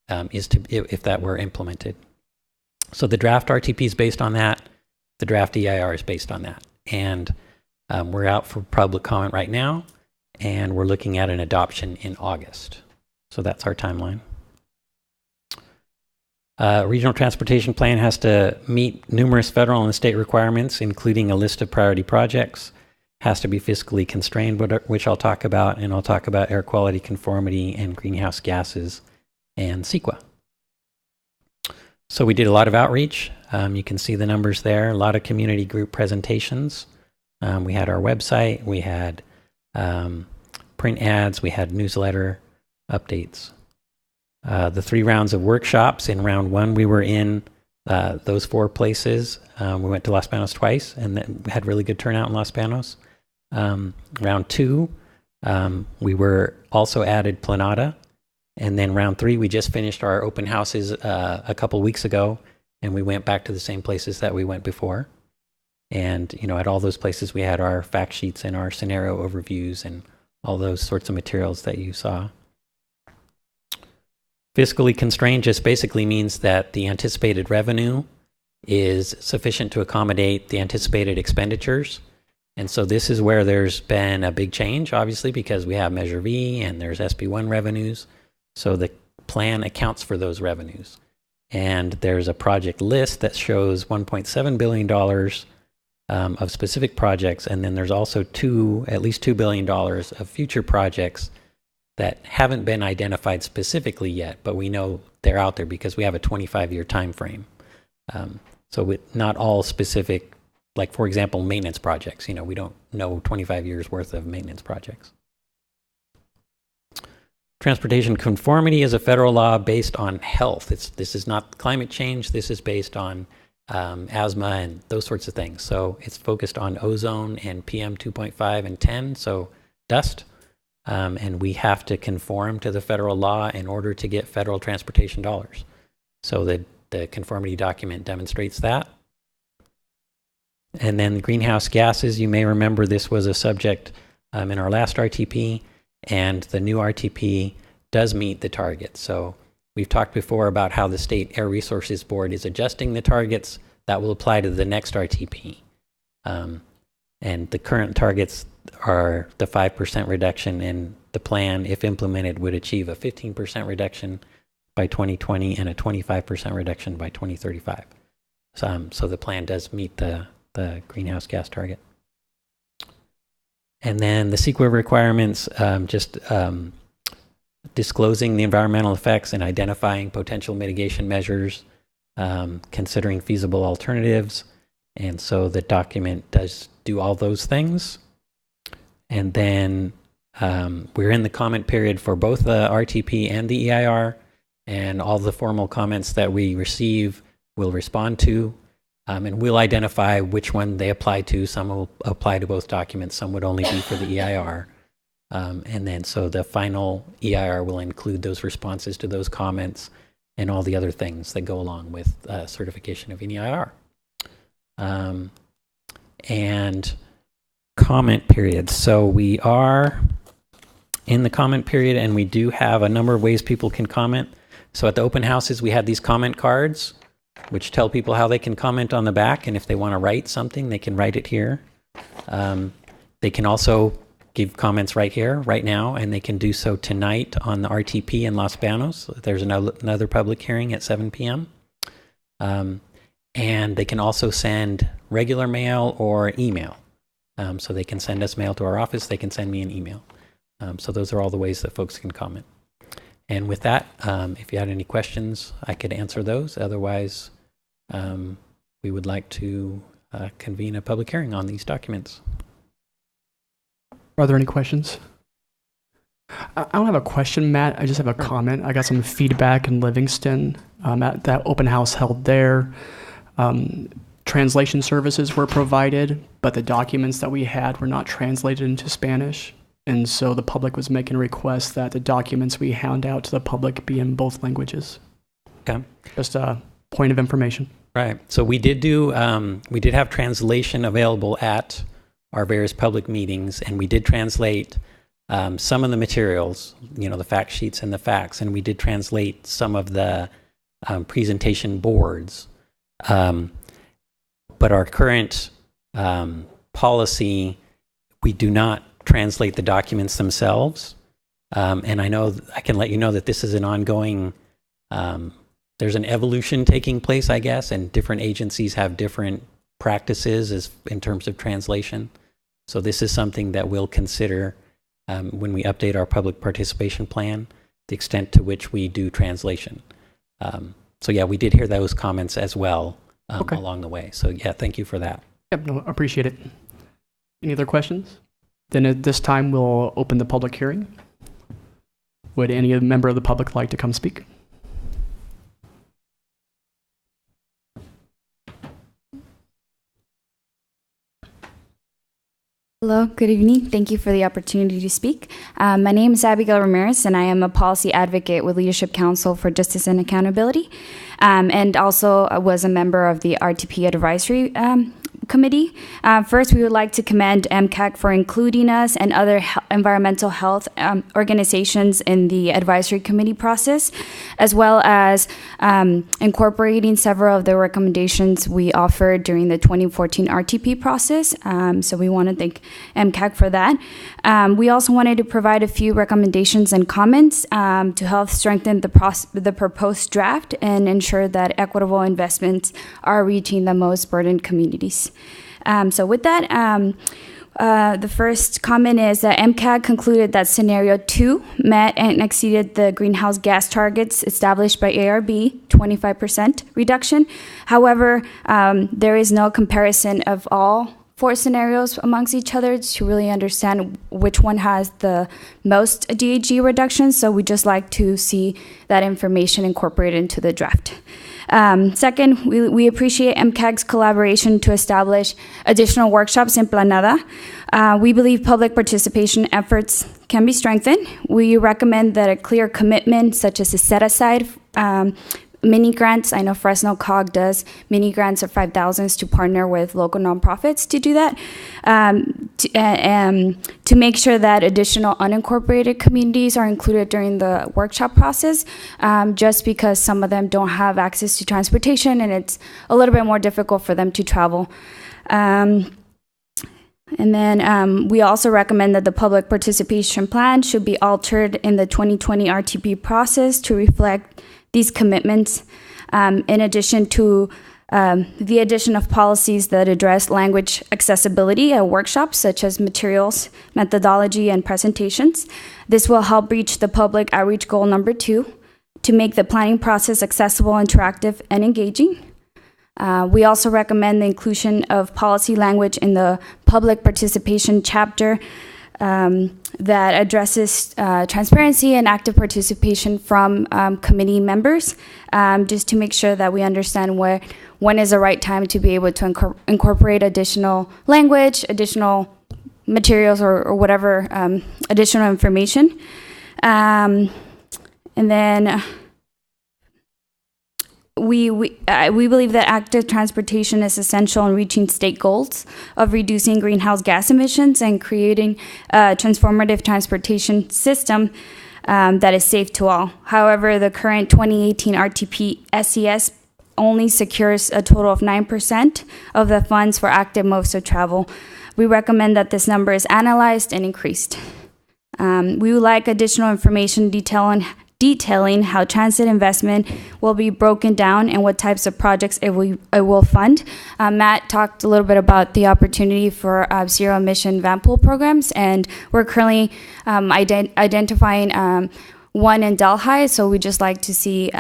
if that were implemented. So the draft RTP is based on that. The draft EIR is based on that. And we're out for public comment right now, and we're looking at an adoption in August. So that's our timeline. Regional Transportation Plan has to meet numerous federal and state requirements, including a list of priority projects. Has to be fiscally constrained, which I'll talk about, and I'll talk about air quality conformity and greenhouse gases and CEQA. So we did a lot of outreach. You can see the numbers there, a lot of community group presentations. We had our website, we had print ads, we had newsletter updates. The 3 rounds of workshops. In round 1, we were in those 4 places. We went to Los Banos twice, and we had really good turnout in Los Banos. Round 2, we were also added Planada. And then round 3, we just finished our open houses a couple weeks ago, and we went back to the same places that we went before. And, at all those places, we had our fact sheets and our scenario overviews and all those sorts of materials that you saw. Fiscally constrained just basically means that the anticipated revenue is sufficient to accommodate the anticipated expenditures. And so this is where there's been a big change, obviously, because we have Measure V and there's SB1 revenues. So the plan accounts for those revenues. And there's a project list that shows $1.7 billion of specific projects. And then there's also at least $2 billion of future projects that haven't been identified specifically yet, but we know they're out there because we have a 25-year time frame. So with not all specific, like for example, maintenance projects, we don't know 25 years worth of maintenance projects. Transportation conformity is a federal law based on health. This is not climate change. This is based on asthma and those sorts of things. So it's focused on ozone and PM 2.5 and 10, so dust. And we have to conform to the federal law in order to get federal transportation dollars. So the the conformity document demonstrates that. And then greenhouse gases, you may remember this was a subject in our last RTP, and the new RTP does meet the targets. So we've talked before about how the State Air Resources Board is adjusting the targets. That will apply to the next RTP. And the current targets are the 5% reduction, and the plan, if implemented, would achieve a 15% reduction by 2020 and a 25% reduction by 2035. So the plan does meet the greenhouse gas target. And then the CEQA requirements, disclosing the environmental effects and identifying potential mitigation measures, considering feasible alternatives. And so the document does do all those things. And then we're in the comment period for both the RTP and the EIR, and all the formal comments that we receive we'll respond to, and we'll identify which one they apply to. Some will apply to both documents, some would only be for the EIR. And then so the final EIR will include those responses to those comments and all the other things that go along with certification of an EIR. And comment period. So we are in the comment period, and we do have a number of ways people can comment. So at the open houses, we have these comment cards, which tell people how they can comment on the back, and if they want to write something, they can write it here. They can also give comments right here, right now, and they can do so tonight on the RTP in Los Banos. There's another public hearing at 7 p.m. And they can also send regular mail or email. So they can send us mail to our office, they can send me an email. So those are all the ways that folks can comment. And with that, if you had any questions, I could answer those. Otherwise, we would like to convene a public hearing on these documents. Are there any questions? I don't have a question, Matt. I just have a comment. I got some feedback in Livingston at that open house held there. Translation services were provided, but the documents that we had were not translated into Spanish. And so the public was making a request that the documents we hand out to the public be in both languages. Okay. Just a point of information. Right. So we did do, we did have translation available at our various public meetings, and we did translate some of the materials, the fact sheets and the facts, and we did translate some of the presentation boards. But our current policy, we do not translate the documents themselves. And I know, I can let you know that this is an ongoing, there's an evolution taking place, I guess, and different agencies have different practices in terms of translation. So this is something that we'll consider when we update our public participation plan, the extent to which we do translation. So yeah, we did hear those comments as well along the way. So yeah, thank you for that. Yep, no, appreciate it. Any other questions? Then at this time, we'll open the public hearing. Would any member of the public like to come speak? Hello, good evening. Thank you for the opportunity to speak. My name is Abigail Ramirez, and I am a policy advocate with Leadership Council for Justice and Accountability, and also was a member of the RTP Advisory Committee. First, we would like to commend MCAG for including us and other environmental health organizations in the advisory committee process, as well as incorporating several of the recommendations we offered during the 2014 RTP process. So we want to thank MCAG for that. We also wanted to provide a few recommendations and comments to help strengthen the proposed draft and ensure that equitable investments are reaching the most burdened communities. So with that, the first comment is that MCAG concluded that scenario 2 met and exceeded the greenhouse gas targets established by ARB, 25% reduction. However, there is no comparison of all 4 scenarios amongst each other to really understand which one has the most DAG reduction. So we just like to see that information incorporated into the draft. Second, we appreciate MCAG's collaboration to establish additional workshops in Planada. We believe public participation efforts can be strengthened. We recommend that a clear commitment, such as a set-aside mini grants. I know Fresno COG does mini grants of 5,000s to partner with local nonprofits to do that, to make sure that additional unincorporated communities are included during the workshop process, just because some of them don't have access to transportation and it's a little bit more difficult for them to travel. And then we also recommend that the public participation plan should be altered in the 2020 RTP process to reflect these commitments, in addition to the addition of policies that address language accessibility at workshops, such as materials, methodology, and presentations. This will help reach the public outreach goal number 2, to make the planning process accessible, interactive, and engaging. We also recommend the inclusion of policy language in the public participation chapter that addresses transparency and active participation from committee members, just to make sure that we understand when is the right time to be able to incorporate additional language, additional materials, or whatever additional information. And then we believe that active transportation is essential in reaching state goals of reducing greenhouse gas emissions and creating a transformative transportation system that is safe to all. However, the current 2018 RTP SES only secures a total of 9% of the funds for active modes of travel. We recommend that this number is analyzed and increased. We would like additional information detailing how transit investment will be broken down and what types of projects it will fund. Matt talked a little bit about the opportunity for zero emission van pool programs, and we're currently identifying one in Delhi, so we just like to see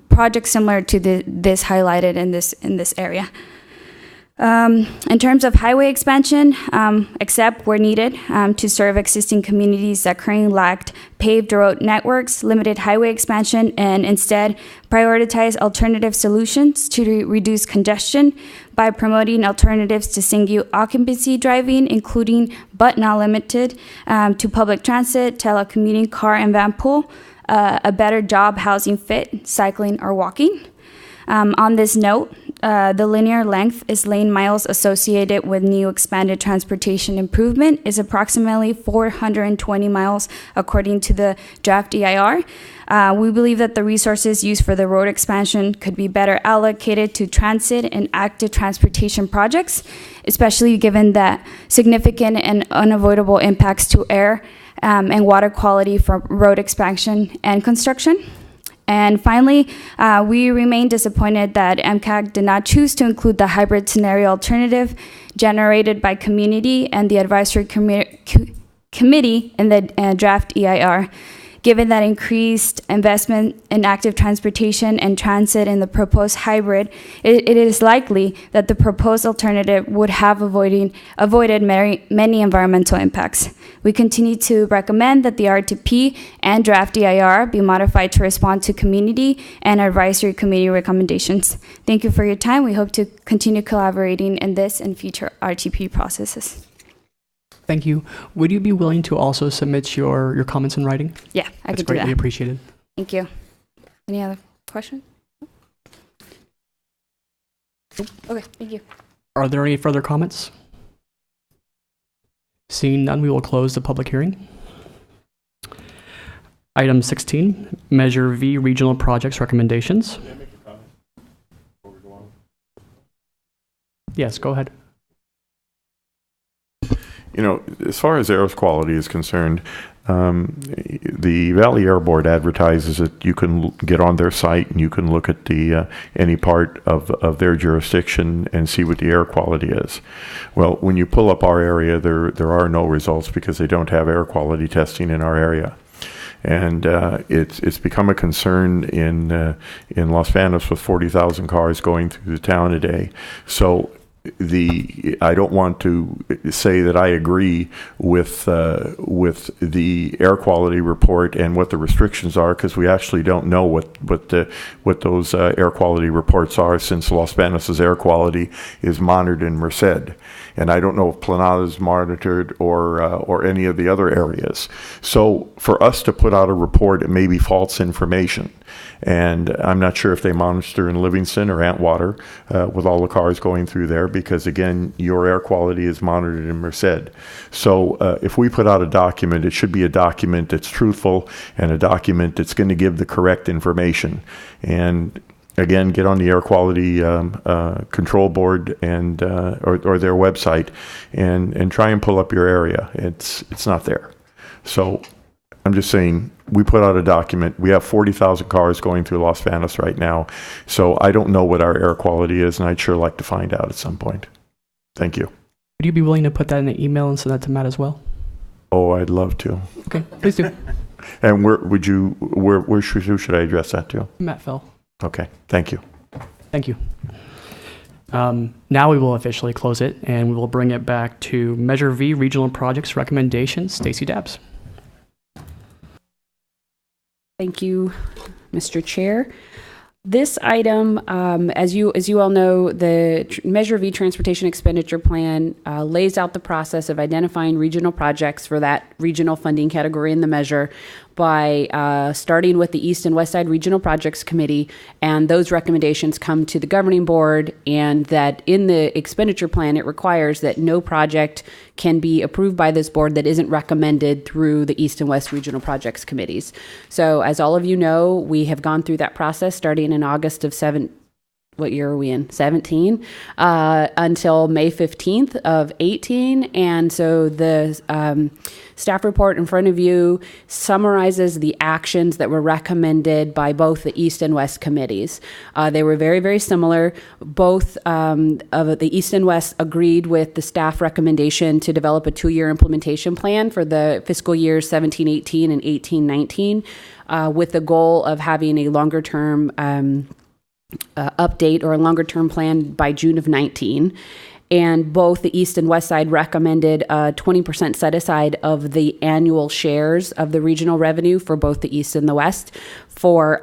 projects similar to this highlighted in this area. In terms of highway expansion, except where needed to serve existing communities that currently lacked paved road networks, limited highway expansion, and instead prioritize alternative solutions to reduce congestion by promoting alternatives to single occupancy driving, including but not limited to public transit, telecommuting, car and van pool, a better job housing fit, cycling, or walking. On this note, the linear length is lane miles associated with new expanded transportation improvement is approximately 420 miles according to the draft EIR. We believe that the resources used for the road expansion could be better allocated to transit and active transportation projects, especially given that significant and unavoidable impacts to air and water quality from road expansion and construction. And finally, we remain disappointed that MCAG did not choose to include the hybrid scenario alternative generated by community and the advisory committee in the draft EIR. Given that increased investment in active transportation and transit in the proposed hybrid, it is likely that the proposed alternative would have avoided many environmental impacts. We continue to recommend that the RTP and draft EIR be modified to respond to community and advisory committee recommendations. Thank you for your time. We hope to continue collaborating in this and future RTP processes. Thank you. Would you be willing to also submit your comments in writing? Yeah, I could do that. That's greatly appreciated. Thank you. Any other questions? Okay, thank you. Are there any further comments? Seeing none, we will close the public hearing. Item 16, Measure V Regional Projects Recommendations. Can I make a comment before we go on? Yes, go ahead. You know, as far as air quality is concerned, the Valley Air Board advertises that you can get on their site and you can look at the any part of their jurisdiction and see what the air quality is. Well, when you pull up our area, there are no results because they don't have air quality testing in our area. And it's become a concern in Los Banos with 40,000 cars going through the town a day. So I don't want to say that I agree with the air quality report and what the restrictions are, because we actually don't know what those air quality reports are, since Los Banos' air quality is monitored in Merced. And I don't know if Planada is monitored or any of the other areas. So for us to put out a report, it may be false information. And I'm not sure if they monitor in Livingston or Atwater with all the cars going through there, because again, your air quality is monitored in Merced. So if we put out a document, it should be a document that's truthful and a document that's going to give the correct information. And again, get on the air quality control board and or their website and try and pull up your area. It's not there. So I'm just saying, we put out a document. We have 40,000 cars going through Los Banos right now. So I don't know what our air quality is, and I'd sure like to find out at some point. Thank you. Would you be willing to put that in an email and send that to Matt as well? Oh, I'd love to. Okay, please do. And who should I address that to? Matt Fell. Okay, thank you. Thank you. Now we will officially close it, and we will bring it back to Measure V Regional Projects Recommendations. Stacey Dabbs. Thank you, Mr. Chair. This item, as you all know, the Measure V Transportation Expenditure Plan lays out the process of identifying regional projects for that regional funding category in the measure by starting with the East and West Side Regional Projects Committee, and those recommendations come to the Governing Board, and that in the expenditure plan, it requires that no project can be approved by this board that isn't recommended through the East and West Regional Projects Committees. So as all of you know, we have gone through that process starting in August of what year are we in? 17, until May 15th of 18. And so the staff report in front of you summarizes the actions that were recommended by both the East and West committees. They were very, very similar. Both of the East and West agreed with the staff recommendation to develop a 2-year implementation plan for the fiscal years 17-18 and 18-19, with the goal of having a longer term update or a longer term plan by June of 19. And both the East and West Side recommended a 20% set aside of the annual shares of the regional revenue for both the East and the West for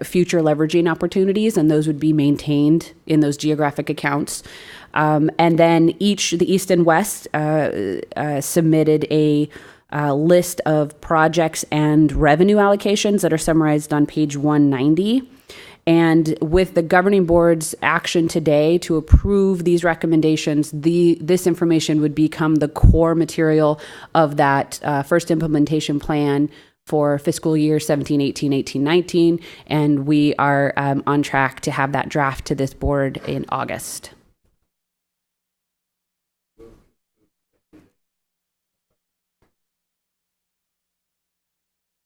future leveraging opportunities, and those would be maintained in those geographic accounts. And then the East and West submitted a list of projects and revenue allocations that are summarized on page 190. And with the Governing Board's action today to approve these recommendations, this information would become the core material of that first implementation plan for fiscal year 17-18, 18-19, and we are on track to have that draft to this board in August.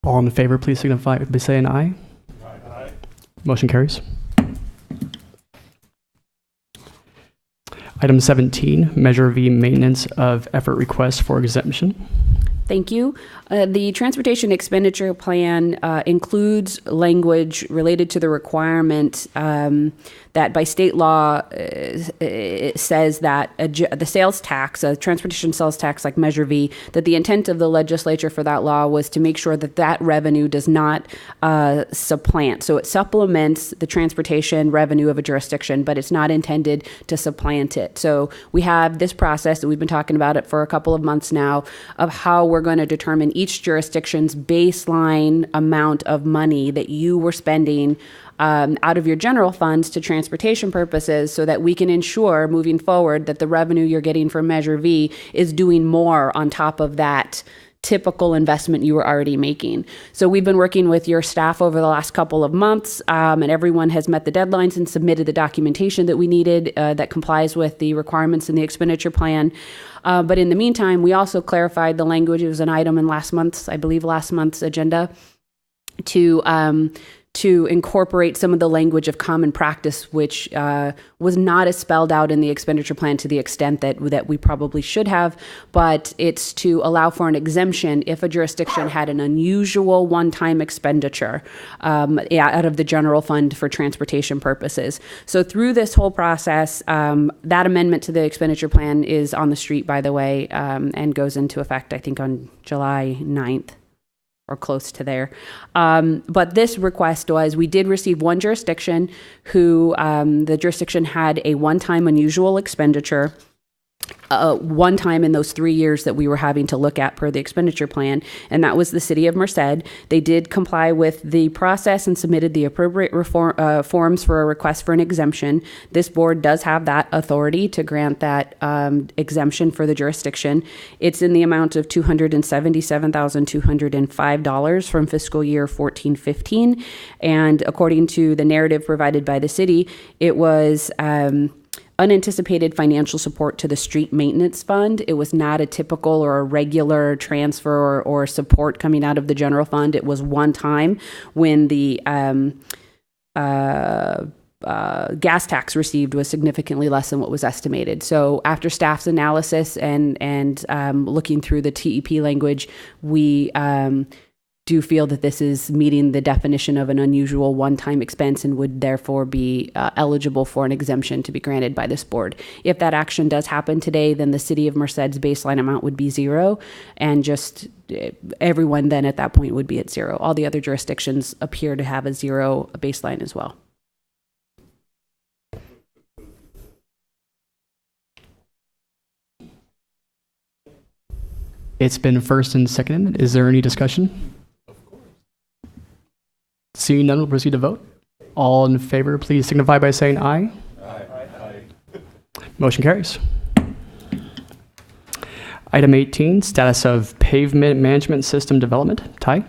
All in favor, please signify by saying aye. Aye. Motion carries. Item 17, Measure V Maintenance of Effort Request for Exemption. Thank you. The Transportation Expenditure Plan includes language related to the requirement that by state law it says that the sales tax, a transportation sales tax like Measure V, that the intent of the legislature for that law was to make sure that that revenue does not supplant. So it supplements the transportation revenue of a jurisdiction, but it's not intended to supplant it. So we have this process that we've been talking about it for a couple of months now of how we're going to determine each jurisdiction's baseline amount of money that you were spending out of your general funds to transportation purposes, so that we can ensure moving forward that the revenue you're getting from Measure V is doing more on top of that typical investment you were already making. So we've been working with your staff over the last couple of months, and everyone has met the deadlines and submitted the documentation that we needed that complies with the requirements in the expenditure plan. But in the meantime, we also clarified the language. It was an item in last month's agenda to to incorporate some of the language of common practice, which was not as spelled out in the expenditure plan to the extent that we probably should have, but it's to allow for an exemption if a jurisdiction had an unusual one-time expenditure out of the general fund for transportation purposes. So through this whole process, that amendment to the expenditure plan is on the street, by the way, and goes into effect, I think, on July 9th. Or close to there. But this request was, we did receive one jurisdiction who the jurisdiction had a one-time unusual expenditure one time in those 3 years that we were having to look at per the expenditure plan, and that was the city of Merced. They did comply with the process and submitted the appropriate forms for a request for an exemption. This board does have that authority to grant that exemption for the jurisdiction. It's in the amount of $277,205 from fiscal year 14-15, and according to the narrative provided by the city, it was unanticipated financial support to the street maintenance fund. It was not a typical or a regular transfer or support coming out of the general fund. It was one time when the gas tax received was significantly less than what was estimated. So after staff's analysis and looking through the TEP language, we do feel that this is meeting the definition of an unusual one-time expense and would therefore be eligible for an exemption to be granted by this board. If that action does happen today, then the city of Merced's baseline amount would be zero, and just everyone then at that point would be at zero. All the other jurisdictions appear to have a zero baseline as well. It's been first and seconded. Is there any discussion? Seeing none, we'll proceed to vote. All in favor, please signify by saying aye. Aye. Motion carries. Item 18, status of pavement management system development. Ty?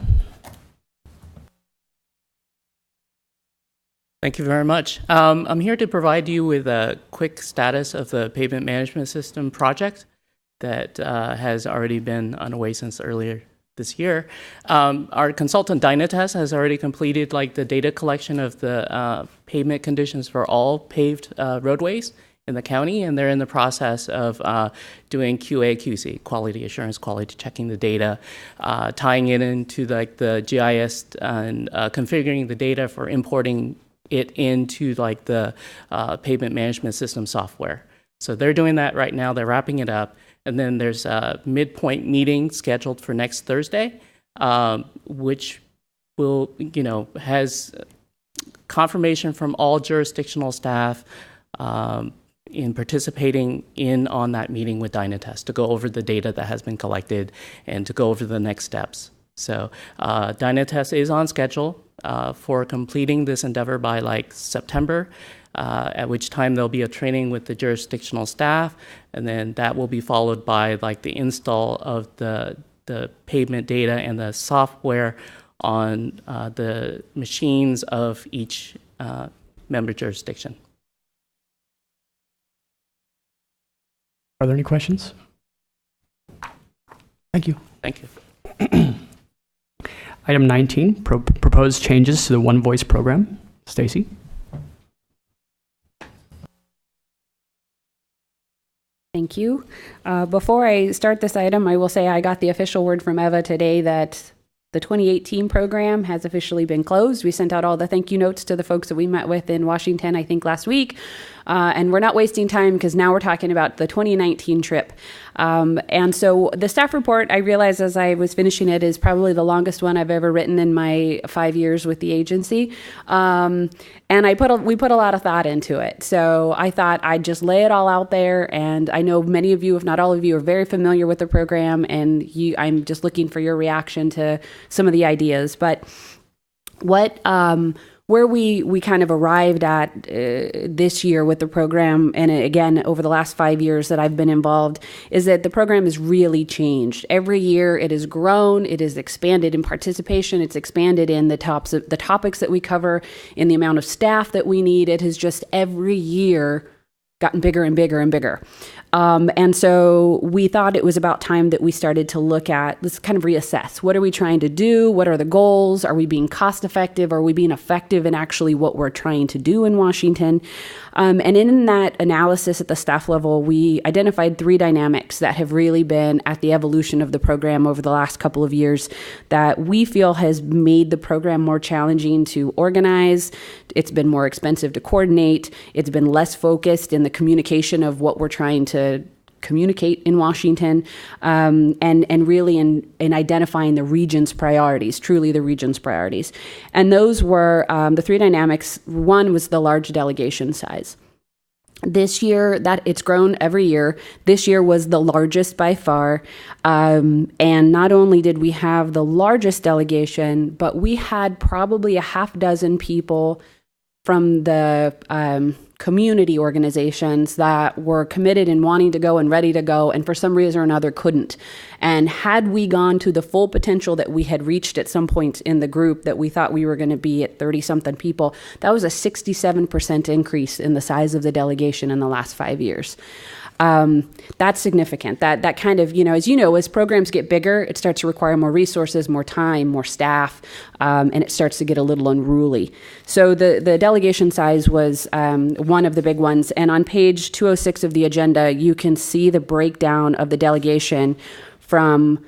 Thank you very much. I'm here to provide you with a quick status of the pavement management system project that has already been underway since earlier this year. Our consultant Dynates has already completed the data collection of the pavement conditions for all paved roadways in the county, and they're in the process of doing QA/QC, quality assurance, quality checking the data, tying it into the GIS and configuring the data for importing it into the pavement management system software. So they're doing that right now. They're wrapping it up. And then there's a midpoint meeting scheduled for next Thursday, which will, has confirmation from all jurisdictional staff in participating on that meeting with Dynates to go over the data that has been collected and to go over the next steps. So Dynates is on schedule for completing this endeavor by September. At which time there'll be a training with the jurisdictional staff, and then that will be followed by the install of the pavement data and the software on the machines of each member jurisdiction. Are there any questions? Thank you. Thank you. Item 19, proposed changes to the One Voice program. Stacy? Thank you. Before I start this item, I will say I got the official word from Eva today that the 2018 program has officially been closed. We sent out all the thank you notes to the folks that we met with in Washington, I think last week. And we're not wasting time because now we're talking about the 2019 trip. And so the staff report, I realized as I was finishing it, is probably the longest one I've ever written in my 5 years with the agency. And we put a lot of thought into it. So I thought I'd just lay it all out there. And I know many of you, if not all of you, are very familiar with the program. And I'm just looking for your reaction to some of the ideas. But where we kind of arrived at this year with the program, and again, over the last 5 years that I've been involved, is that the program has really changed. Every year it has grown, it has expanded in participation, it's expanded in the topics that we cover, in the amount of staff that we need. It has just every year gotten bigger and bigger and bigger. And so we thought it was about time that we started to look at, let's kind of reassess. What are we trying to do? What are the goals? Are we being cost effective? Are we being effective in actually what we're trying to do in Washington? And in that analysis at the staff level, we identified 3 dynamics that have really been at the evolution of the program over the last couple of years that we feel has made the program more challenging to organize. It's been more expensive to coordinate. It's been less focused in the communication of what we're trying to communicate in Washington, and really in identifying the region's priorities, truly the region's priorities. And those were the 3 dynamics. One was the large delegation size. This year, that it's grown every year. This year was the largest by far. And not only did we have the largest delegation, but we had probably a half dozen people from the community organizations that were committed and wanting to go and ready to go, and for some reason or another couldn't. And had we gone to the full potential that we had reached at some point in the group, that we thought we were going to be at 30-something people, that was a 67% increase in the size of the delegation in the last 5 years. That's significant. That kind of, as you know, as programs get bigger, it starts to require more resources, more time, more staff, and it starts to get a little unruly. So the delegation size was one of the big ones. And on page 206 of the agenda, you can see the breakdown of the delegation from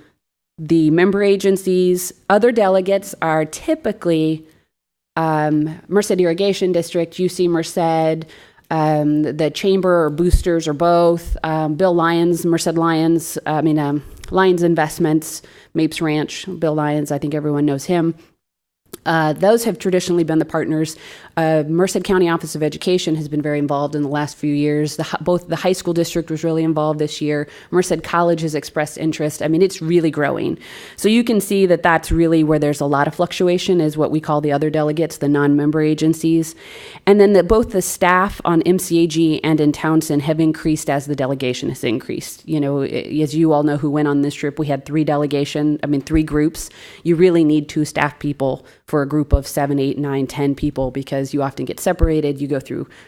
the member agencies. Other delegates are typically Merced Irrigation District, UC Merced, the chamber or boosters or both, Bill Lyons, Merced Lyons, Lyons Investments, Mapes Ranch, Bill Lyons, I think everyone knows him. Those have traditionally been the partners. Merced County Office of Education has been very involved in the last few years. Both the high school district was really involved this year. Merced College has expressed interest. It's really growing. So you can see that that's really where there's a lot of fluctuation, is what we call the other delegates, the non-member agencies. And then both the staff on MCAG and in Townsend have increased as the delegation has increased. As you all know who went on this trip, we had 3 groups. You really need 2 staff people for a group of 7, 8, 9, 10 people, because you often get separated. You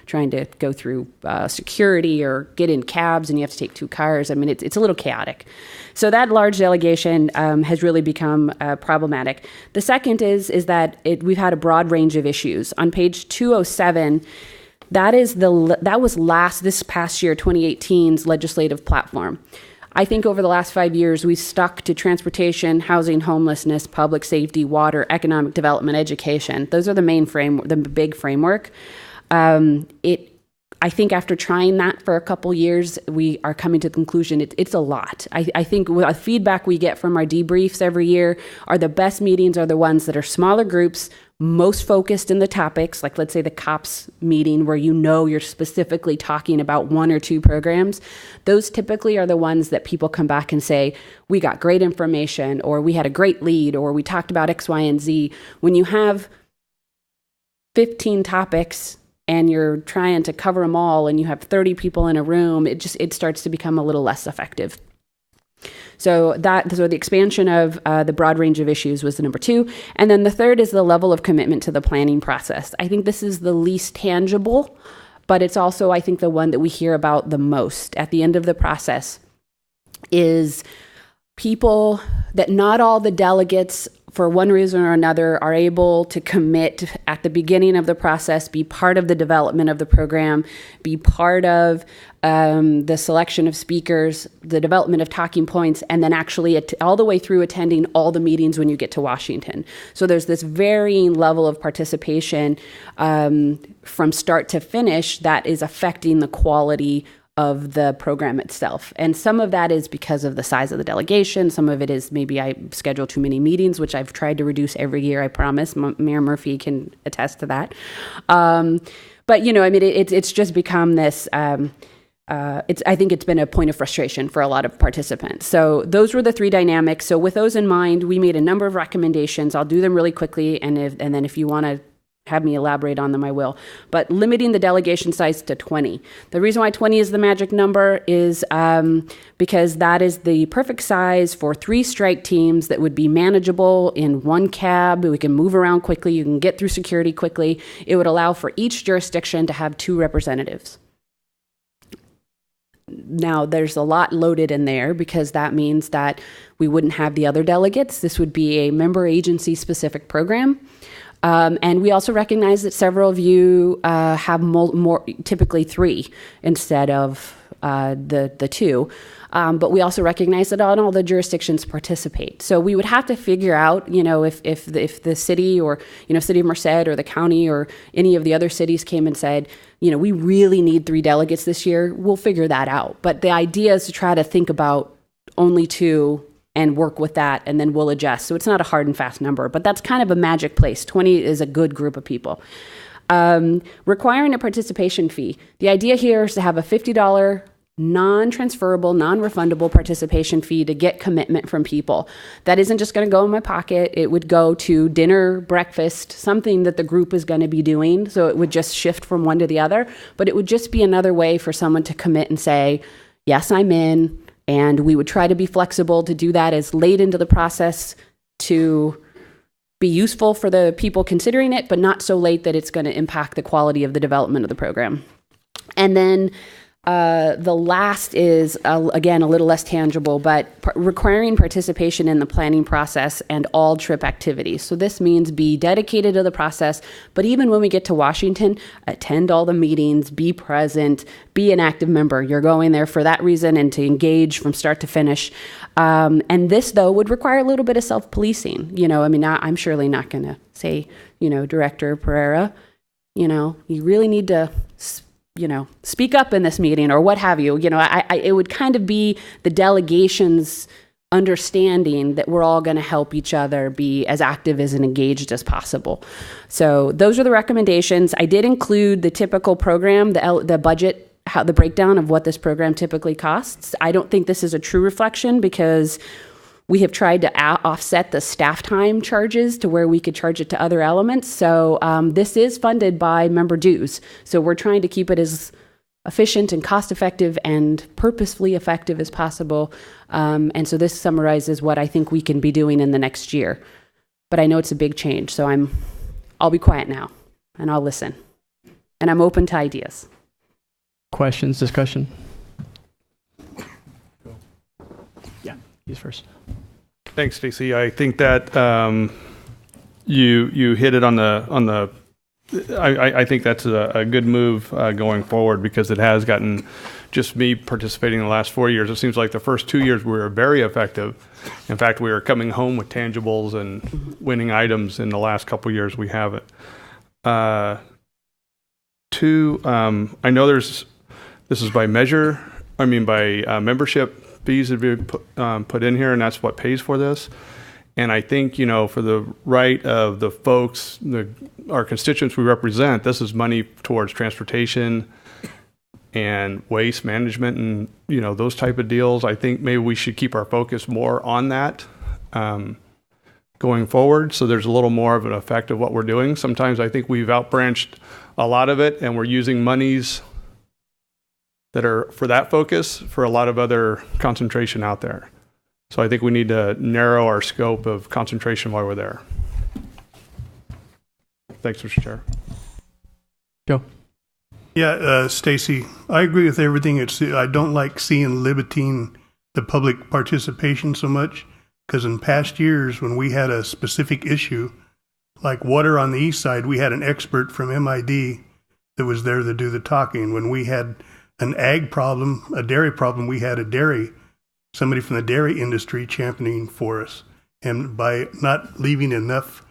trying to go through security or get in cabs, and you have to take 2 cars. It's a little chaotic. So that large delegation has really become problematic. The second is that we've had a broad range of issues. On page 207, that was this past year, 2018's legislative platform. I think over the last 5 years, we've stuck to transportation, housing, homelessness, public safety, water, economic development, education. Those are the big framework. I think after trying that for a couple years, we are coming to the conclusion it's a lot. I think the feedback we get from our debriefs every year are the best meetings are the ones that are smaller groups, most focused in the topics, like let's say the COPS meeting where you're specifically talking about 1 or 2 programs. Those typically are the ones that people come back and say, we got great information, or we had a great lead, or we talked about X, Y, and Z. When you have 15 topics and you're trying to cover them all and you have 30 people in a room, it starts to become a little less effective. So the expansion of the broad range of issues was the number 2. And then the third is the level of commitment to the planning process. I think this is the least tangible, but it's also, I think, the one that we hear about the most at the end of the process is people that not all the delegates, for one reason or another, are able to commit at the beginning of the process, be part of the development of the program, be part of the selection of speakers, the development of talking points, and then actually all the way through attending all the meetings when you get to Washington. So there's this varying level of participation from start to finish that is affecting the quality of the program itself. And some of that is because of the size of the delegation. Some of it is maybe I schedule too many meetings, which I've tried to reduce every year, I promise. Mayor Murphy can attest to that. But, it's just become this, I think it's been a point of frustration for a lot of participants. So those were the 3 dynamics. So with those in mind, we made a number of recommendations. I'll do them really quickly, and then if you want to have me elaborate on them, I will. But limiting the delegation size to 20. The reason why 20 is the magic number is because that is the perfect size for 3 strike teams that would be manageable in 1 cab. We can move around quickly. You can get through security quickly. It would allow for each jurisdiction to have 2 representatives. Now, there's a lot loaded in there because that means that we wouldn't have the other delegates. This would be a member agency specific program. And we also recognize that several of you have more, typically 3 instead of the 2. But we also recognize that not all the jurisdictions participate. So we would have to figure out, if the city or, City of Merced or the county or any of the other cities came and said, we really need 3 delegates this year, we'll figure that out. But the idea is to try to think about only 2 and work with that, and then we'll adjust. So it's not a hard and fast number, but that's kind of a magic place. 20 is a good group of people. Requiring a participation fee. The idea here is to have a $50 non-transferable, non-refundable participation fee to get commitment from people. That isn't just going to go in my pocket. It would go to dinner, breakfast, something that the group is going to be doing. So it would just shift from one to the other. But it would just be another way for someone to commit and say, yes, I'm in. And we would try to be flexible to do that as late into the process to be useful for the people considering it, but not so late that it's going to impact the quality of the development of the program. And then the last is, again, a little less tangible, but requiring participation in the planning process and all trip activities. So this means be dedicated to the process, but even when we get to Washington, attend all the meetings, be present, be an active member. You're going there for that reason and to engage from start to finish. And this, though, would require a little bit of self-policing. I'm surely not going to say, Director Pereira, you really need to speak up in this meeting or what have you. It would kind of be the delegation's understanding that we're all going to help each other be as active as and engaged as possible. So those are the recommendations. I did include the typical program, the budget, the breakdown of what this program typically costs. I don't think this is a true reflection because we have tried to offset the staff time charges to where we could charge it to other elements. So this is funded by member dues. So we're trying to keep it as efficient and cost effective and purposefully effective as possible. And so this summarizes what I think we can be doing in the next year. But I know it's a big change, so I'll be quiet now and I'll listen. And I'm open to ideas. Questions, discussion? Yeah, he's first. Thanks, Stacy. I think that you hit it on the. I think that's a good move going forward because it has gotten just me participating in the last 4 years. It seems like the first 2 years we were very effective. In fact, we were coming home with tangibles and winning items. In the last couple of years, we haven't. Two, I know this is by measure. By membership fees that have been put in here, and that's what pays for this. And I think, for the right of the folks, our constituents we represent, this is money towards transportation and waste management and, those type of deals. I think maybe we should keep our focus more on that going forward. So there's a little more of an effect of what we're doing. Sometimes I think we've outbranched a lot of it and we're using monies that are for that focus for a lot of other concentration out there. So I think we need to narrow our scope of concentration while we're there. Thanks, Mr. Chair. Joe. Yeah, Stacy, I agree with everything. I don't like seeing limiting the public participation so much because in past years when we had a specific issue, like water on the east side, we had an expert from MID that was there to do the talking. When we had an ag problem, a dairy problem, we had somebody from the dairy industry championing for us. And by not leaving enough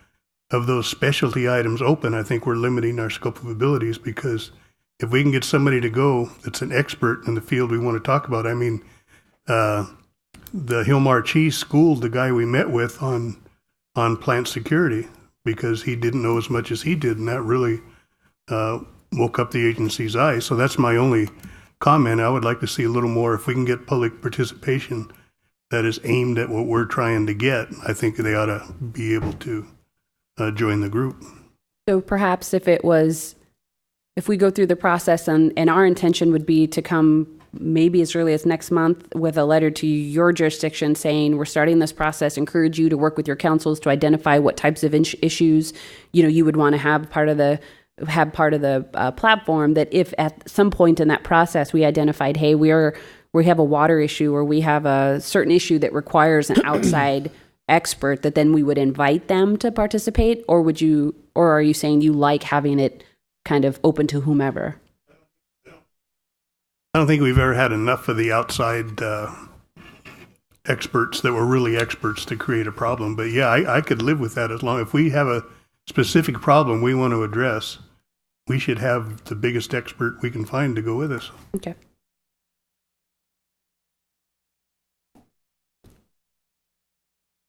of those specialty items open, I think we're limiting our scope of abilities because if we can get somebody to go that's an expert in the field we want to talk about, the Hilmar Cheese schooled the guy we met with on plant security because he didn't know as much as he did, and that really woke up the agency's eyes. So that's my only comment. I would like to see a little more. If we can get public participation that is aimed at what we're trying to get, I think they ought to be able to join the group. So perhaps if we go through the process and our intention would be to come maybe as early as next month with a letter to your jurisdiction saying we're starting this process, encourage you to work with your councils to identify what types of issues you would want to have part of the have part of the platform, that if at some point in that process we identified, hey, we have a water issue, or we have a certain issue that requires an outside expert, that then we would invite them to participate? Or are you saying you like having it kind of open to whomever? I don't think we've ever had enough of the outside experts that were really experts to create a problem. But yeah, I could live with that, as long if we have a specific problem we want to address, we should have the biggest expert we can find to go with us. Okay.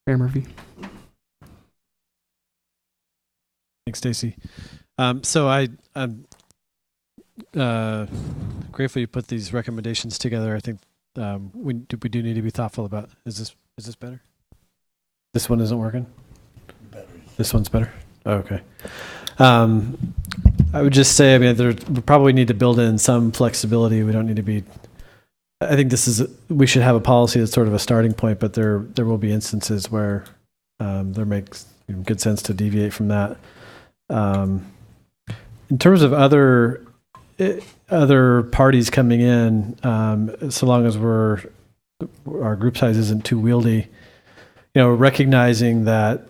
Mayor Murphy. Thanks, Stacy. So I'm grateful you put these recommendations together. I think we do need to be thoughtful about. Is this better? This one isn't working. This one's better. Oh, okay. I would just say, I mean, we probably need to build in some flexibility. We don't need to be. I think we should have a policy that's sort of a starting point, but there will be instances where there makes good sense to deviate from that. In terms of other parties coming in, so long as our group size isn't too wieldy, recognizing that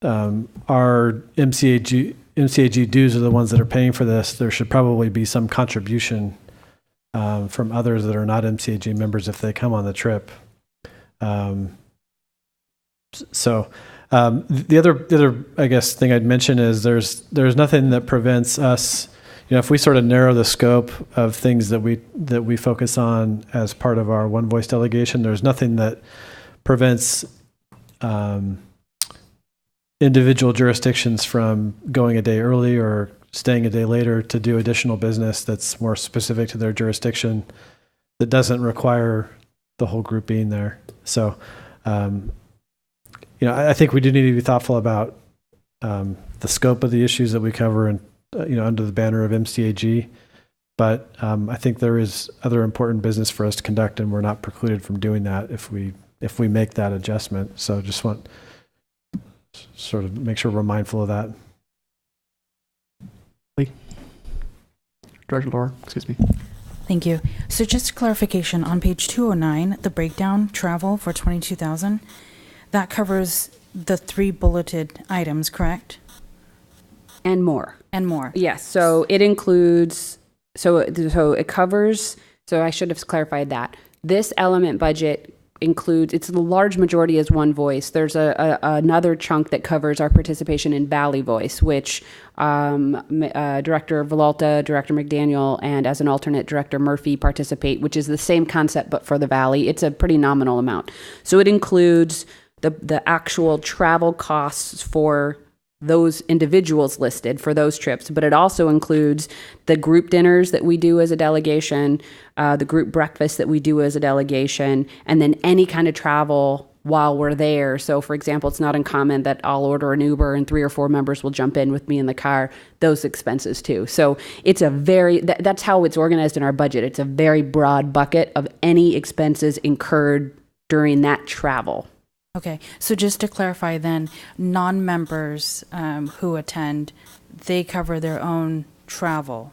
our MCAG dues are the ones that are paying for this, there should probably be some contribution from others that are not MCAG members if they come on the trip. The other I guess thing I'd mention is there's nothing that prevents us, if we sort of narrow the scope of things that we focus on as part of our One Voice delegation, there's nothing that prevents individual jurisdictions from going a day early or staying a day later to do additional business that's more specific to their jurisdiction that doesn't require the whole group being there. So, I think we do need to be thoughtful about the scope of the issues that we cover and, under the banner of MCAG. But I think there is other important business for us to conduct, and we're not precluded from doing that if we make that adjustment. So just want sort of make sure we're mindful of that. Director Laura, excuse me. Thank you. So just a clarification, on page 209, the breakdown travel for 22,000, that covers the 3 bulleted items, correct? And more. And more. Yes. So it includes, so it covers, so I should have clarified that. This element budget includes, it's the large majority is One Voice. There's another chunk that covers our participation in Valley Voice, which Director Villalta, Director McDaniel, and as an alternate, Director Murphy participate, which is the same concept but for the Valley. It's a pretty nominal amount. So it includes the actual travel costs for those individuals listed for those trips, but it also includes the group dinners that we do as a delegation, the group breakfast that we do as a delegation, and then any kind of travel while we're there. So for example, it's not uncommon that I'll order an Uber and 3 or 4 members will jump in with me in the car, those expenses too. So it's a that's how it's organized in our budget. It's a very broad bucket of any expenses incurred during that travel. Okay, so just to clarify then, non-members who attend, they cover their own travel.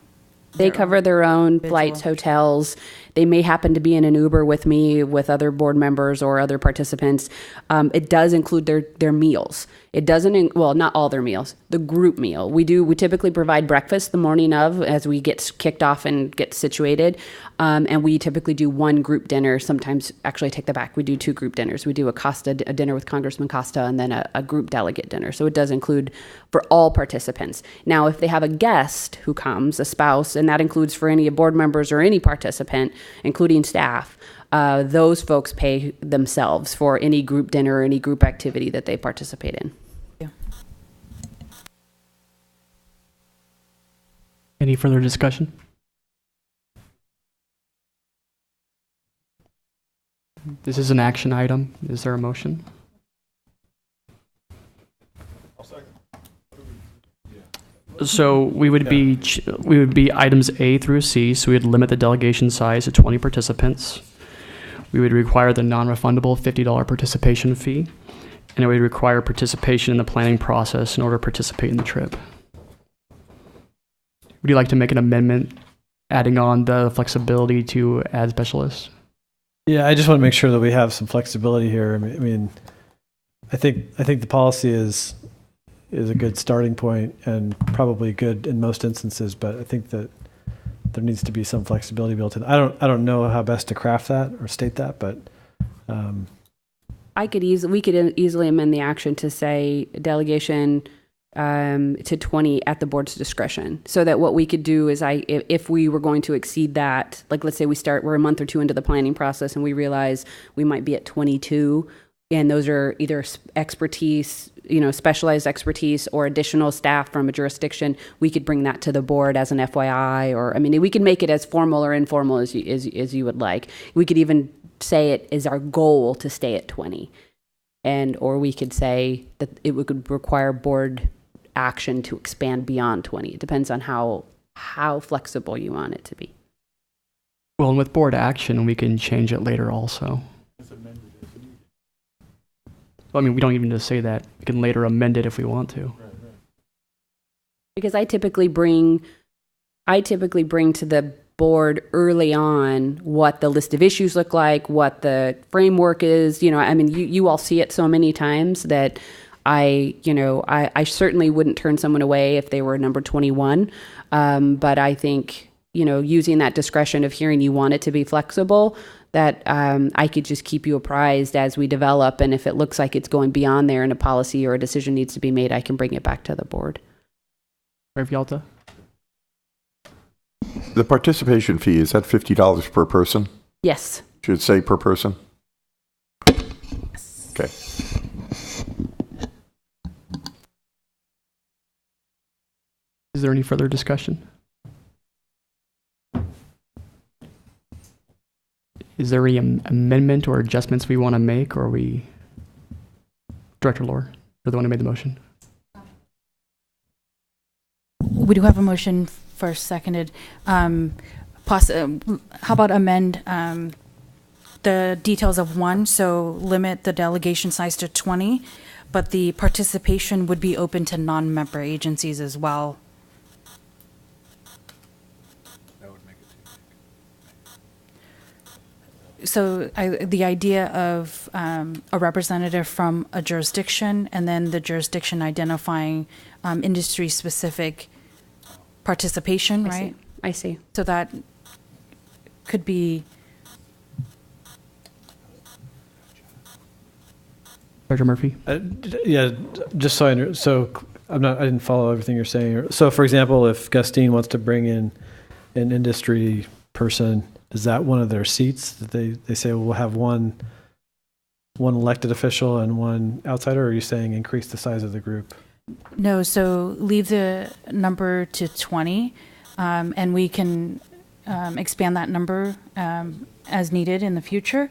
They cover their own flights, hotels. They may happen to be in an Uber with me, with other board members or other participants. It does include their meals. It doesn't, well, not all their meals, the group meal. We typically provide breakfast the morning of as we get kicked off and get situated. And we typically do 1 group dinner. Sometimes, actually I take that back, we do 2 group dinners. We do a dinner with Congressman Costa and then a group delegate dinner. So it does include for all participants. Now, if they have a guest who comes, a spouse, and that includes for any board members or any participant, including staff, those folks pay themselves for any group dinner or any group activity that they participate in. Any further discussion? This is an action item. Is there a motion? So we would be items A through C. So we would limit the delegation size to 20 participants. We would require the non-refundable $50 participation fee, and it would require participation in the planning process in order to participate in the trip. would you like to make an amendment adding on the flexibility to add specialists? Yeah, I just want to make sure that we have some flexibility here. I mean, I think the policy is a good starting point and probably good in most instances, but I think that there needs to be some flexibility built in. I don't know how best to craft that or state that, but we could easily amend the action to say delegation to 20 at the board's discretion, so that what we could do is if we were going to exceed that, like let's say we're a month or two into the planning process and we realize we might be at 22, and those are either expertise, specialized expertise or additional staff from a jurisdiction, we could bring that to the board as an FYI, or, we can make it as formal or informal as you would like. We could even say it is our goal to stay at 20. Or we could say that it would require board action to expand beyond 20. It depends on how flexible you want it to be. Well, and with board action, we can change it later also. We don't even just say that. We can later amend it if we want to. Because I typically bring to the board early on what the list of issues look like, what the framework is. You all see it so many times that I certainly wouldn't turn someone away if they were number 21. But I think, using that discretion of hearing you want it to be flexible, that I could just keep you apprised as we develop. And if it looks like it's going beyond there and a policy or a decision needs to be made, I can bring it back to the board. Rev. Yalta? The participation fee, is that $50 per person? Yes. Should it say per person? Yes. Okay. Is there any further discussion? Is there any amendment or adjustments we want to make, or Director Lohr, you're the one who made the motion? We do have a motion first, seconded. How about amend the details of 1, so limit the delegation size to 20, but the participation would be open to non-member agencies as well. So the idea of a representative from a jurisdiction, and then the jurisdiction identifying industry-specific participation, right? I see. So that could be. Director Murphy? Yeah, just so I didn't follow everything you're saying. So, for example, if Gustine wants to bring in an industry person, is that one of their seats that they say, well, we'll have one elected official and one outsider, or are you saying increase the size of the group? No, so leave the number to 20, and we can expand that number as needed in the future.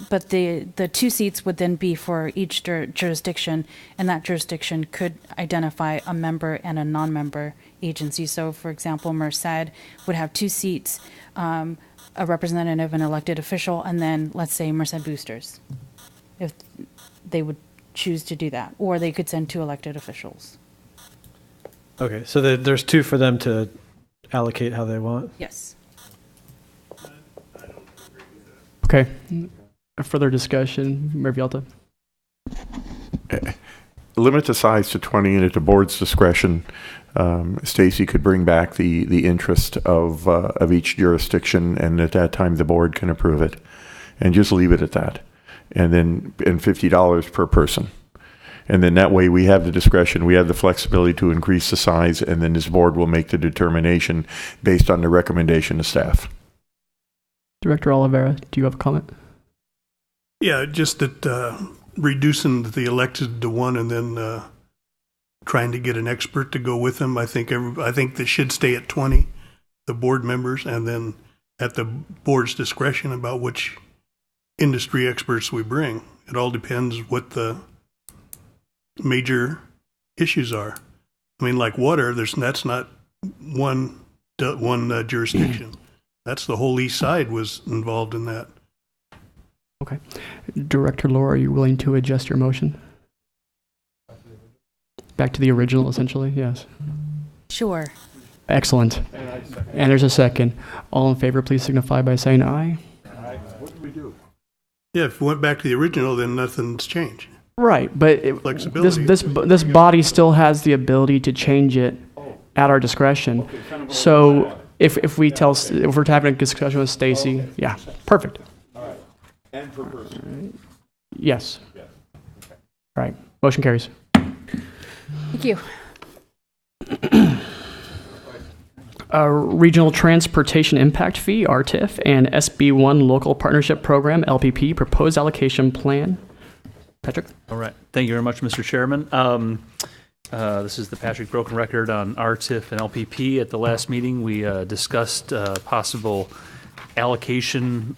But the 2 seats would then be for each jurisdiction, and that jurisdiction could identify a member and a non-member agency. So, for example, Merced would have 2 seats, a representative, an elected official, and then let's say Merced Boosters, if they would choose to do that, or they could send 2 elected officials. Okay, so there's 2 for them to allocate how they want? Yes. Okay. Further discussion, Rev. Yalta? Limit the size to 20 and at the board's discretion. Stacy could bring back the interest of each jurisdiction, and at that time the board can approve it, and just leave it at that. And then $50 per person. And then that way we have the discretion, we have the flexibility to increase the size, and then this board will make the determination based on the recommendation of staff. Director Oliveira, do you have a comment? Yeah, just that reducing the elected to 1 and then trying to get an expert to go with them. I think they should stay at 20, the board members, and then at the board's discretion about which industry experts we bring. It all depends what the major issues are. Like water, that's not one jurisdiction. That's the whole east side was involved in that. Okay. Director Lohr, are you willing to adjust your motion? Back to the original, essentially, yes. Sure. Excellent. And there's a second. All in favor, please signify by saying aye. What do we do? Yeah, if we went back to the original, then nothing's changed. Right, but Flexibility. this body still has the ability to change it at our discretion. So if we're having a discussion with Stacy, yeah, perfect. All right. And per person. Yes. All right. Motion carries. Thank you. Regional Transportation Impact Fee, RTIF, and SB1 Local Partnership Program, LPP, Proposed Allocation Plan. Patrick? All right. Thank you very much, Mr. Chairman. This is the Patrick Broken Record on RTIF and LPP. At the last meeting, we discussed possible allocation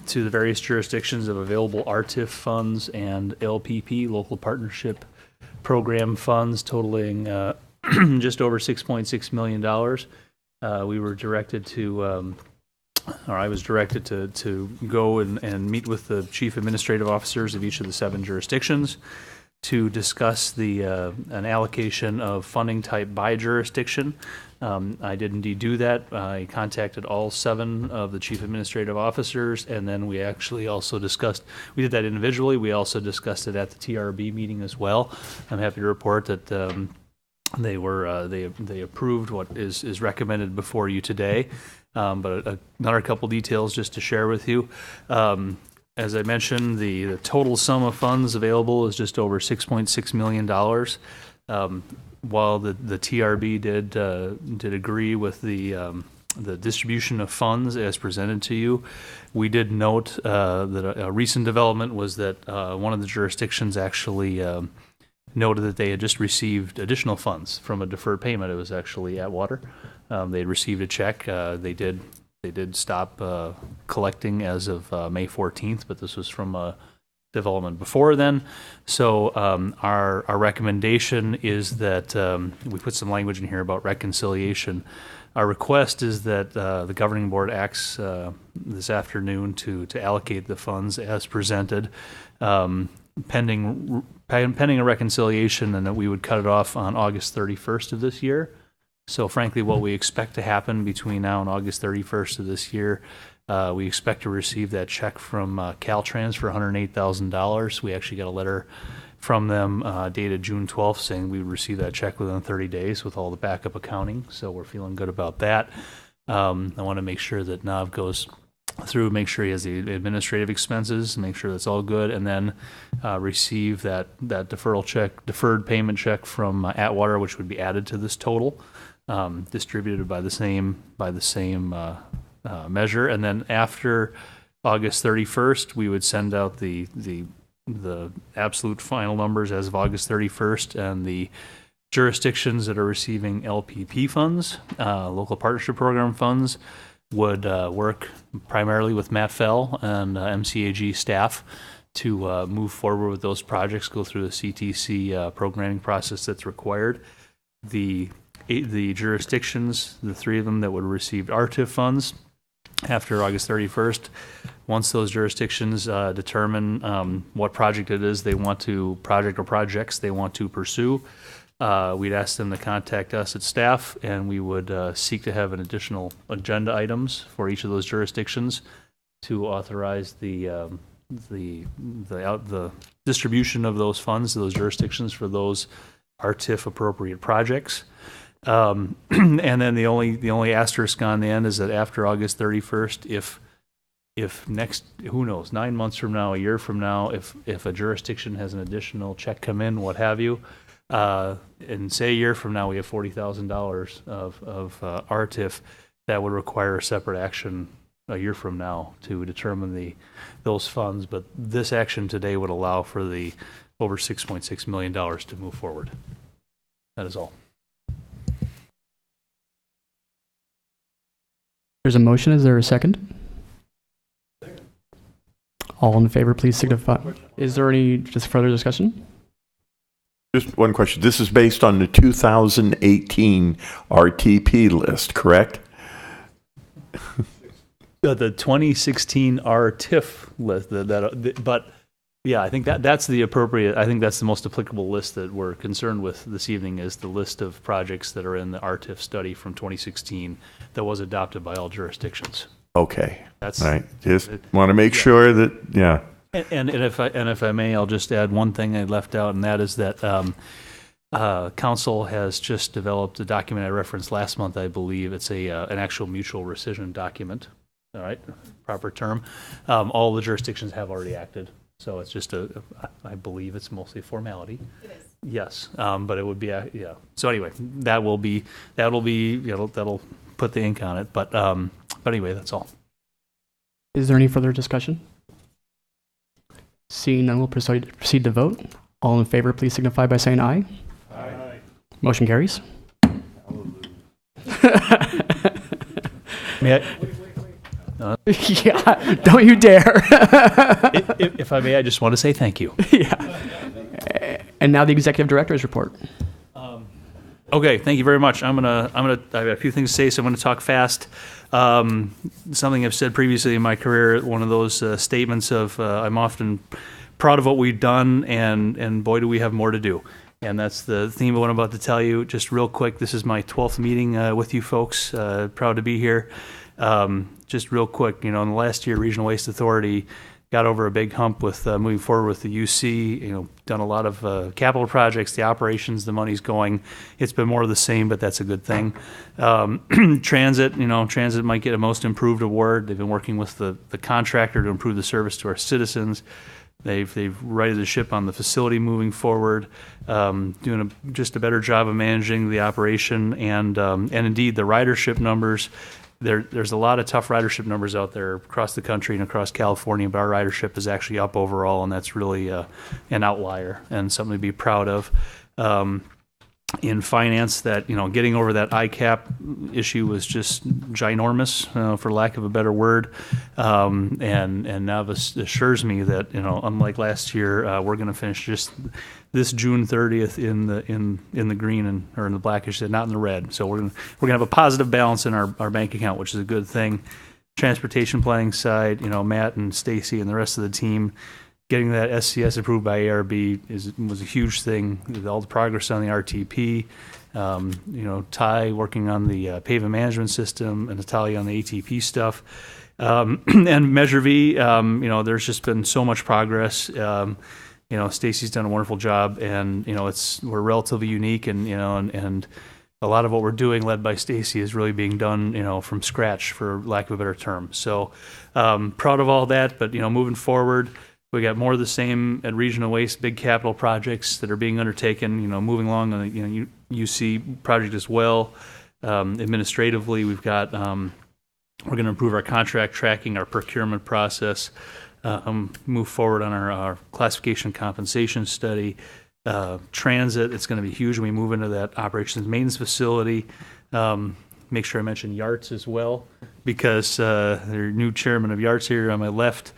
to the various jurisdictions of available RTIF funds and LPP, Local Partnership Program funds, totaling just over $6.6 million. We were directed to, or I was directed to go and meet with the chief administrative officers of each of the 7 jurisdictions to discuss an allocation of funding type by jurisdiction. I did indeed do that. I contacted all 7 of the chief administrative officers, and then we actually also discussed, we did that individually, we also discussed it at the TRB meeting as well. I'm happy to report that they approved what is recommended before you today. But another couple details just to share with you. As I mentioned, the total sum of funds available is just over $6.6 million. While the TRB did agree with the distribution of funds as presented to you, we did note that a recent development was that one of the jurisdictions actually noted that they had just received additional funds from a deferred payment. It was actually Atwater. They had received a check. They did stop collecting as of May 14th, but this was from a development before then. So our recommendation is that we put some language in here about reconciliation. Our request is that the governing board acts this afternoon to allocate the funds as presented, pending a reconciliation, and that we would cut it off on August 31st of this year. So frankly, what we expect to happen between now and August 31st of this year, we expect to receive that check from Caltrans for $108,000. We actually got a letter from them dated June 12th saying we would receive that check within 30 days with all the backup accounting. So we're feeling good about that. I want to make sure that NAV goes through, make sure he has the administrative expenses, make sure that's all good, and then receive that deferred payment check from Atwater, which would be added to this total, distributed by the same measure. And then after August 31st, we would send out the absolute final numbers as of August 31st, and the jurisdictions that are receiving LPP funds, local partnership program funds, would work primarily with Matt Fell and MCAG staff to move forward with those projects, go through the CTC programming process that's required. The jurisdictions, the 3 of them that would receive RTIF funds after August 31st, once those jurisdictions determine what project it is they want to, projects they want to pursue, we'd ask them to contact us at staff, and we would seek to have an additional agenda items for each of those jurisdictions to authorize the distribution of those funds to those jurisdictions for those RTIF appropriate projects. And then the only asterisk on the end is that after August 31st, if next, who knows, 9 months from now, a year from now, if a jurisdiction has an additional check come in, what have you, and say a year from now we have $40,000 of RTIF, that would require a separate action a year from now to determine those funds. But this action today would allow for the over $6.6 million to move forward. That is all. There's a motion. Is there a second? All in favor, please signify. Is there any just further discussion? Just one question. This is based on the 2018 RTP list, correct? The 2016 RTIF list, but Yeah, I think that's the appropriate, I think that's the most applicable list that we're concerned with this evening is the list of projects that are in the RTIF study from 2016 that was adopted by all jurisdictions. Okay. That's right. Just want to make sure that, yeah. And if I may, I'll just add one thing I left out, and that is that Council has just developed a document I referenced last month, I believe. It's an actual mutual rescission document. All right, proper term. All the jurisdictions have already acted. So it's just I believe it's mostly formality. It is. Yes, but it would be yeah. So anyway, that'll put the ink on it. But anyway, that's all. Is there any further discussion? Seeing none, we'll proceed to vote. All in favor, please signify by saying aye. Aye. Motion carries. May I? Yeah, don't you dare. if I may, I just want to say thank you. Yeah. And now the executive director's report. Okay, thank you very much. I have a few things to say, so I'm gonna talk fast. Something I've said previously in my career, one of those statements of I'm often proud of what we've done, and boy, do we have more to do. And that's the theme of what I'm about to tell you. Just real quick, this is my 12th meeting with you folks. Proud to be here. Just real quick, in the last year, Regional Waste Authority got over a big hump with moving forward with the UC, done a lot of capital projects, the operations, the money's going. It's been more of the same, but that's a good thing. Transit, Transit might get a most improved award. They've been working with the contractor to improve the service to our citizens. They've righted the ship on the facility moving forward, doing just a better job of managing the operation, and indeed the ridership numbers. There's a lot of tough ridership numbers out there across the country and across California, but our ridership is actually up overall, and that's really an outlier and something to be proud of. In finance, that getting over that ICAP issue was just ginormous, for lack of a better word, and now this assures me that unlike last year, we're going to finish just this June 30th in the green or in the blackish, not in the red. So we're gonna have a positive balance in our bank account, which is a good thing. Transportation planning side, Matt and Stacy and the rest of the team, getting that SCS approved by ARB was a huge thing. All the progress on the RTP, Ty working on the pavement management system, and Natalia on the ATP stuff, and Measure V. There's just been so much progress. Stacy's done a wonderful job, and we're relatively unique, and a lot of what we're doing, led by Stacy, is really being done, from scratch, for lack of a better term. So proud of all that, but moving forward, we got more of the same at Regional Waste, big capital projects that are being undertaken, moving along on the UC project as well. Administratively, we've got we're going to improve our contract tracking, our procurement process, move forward on our classification compensation study. Transit, it's going to be huge when we move into that operations maintenance facility. Make sure I mention YARTS as well, because their new chairman of YARTS here on my left.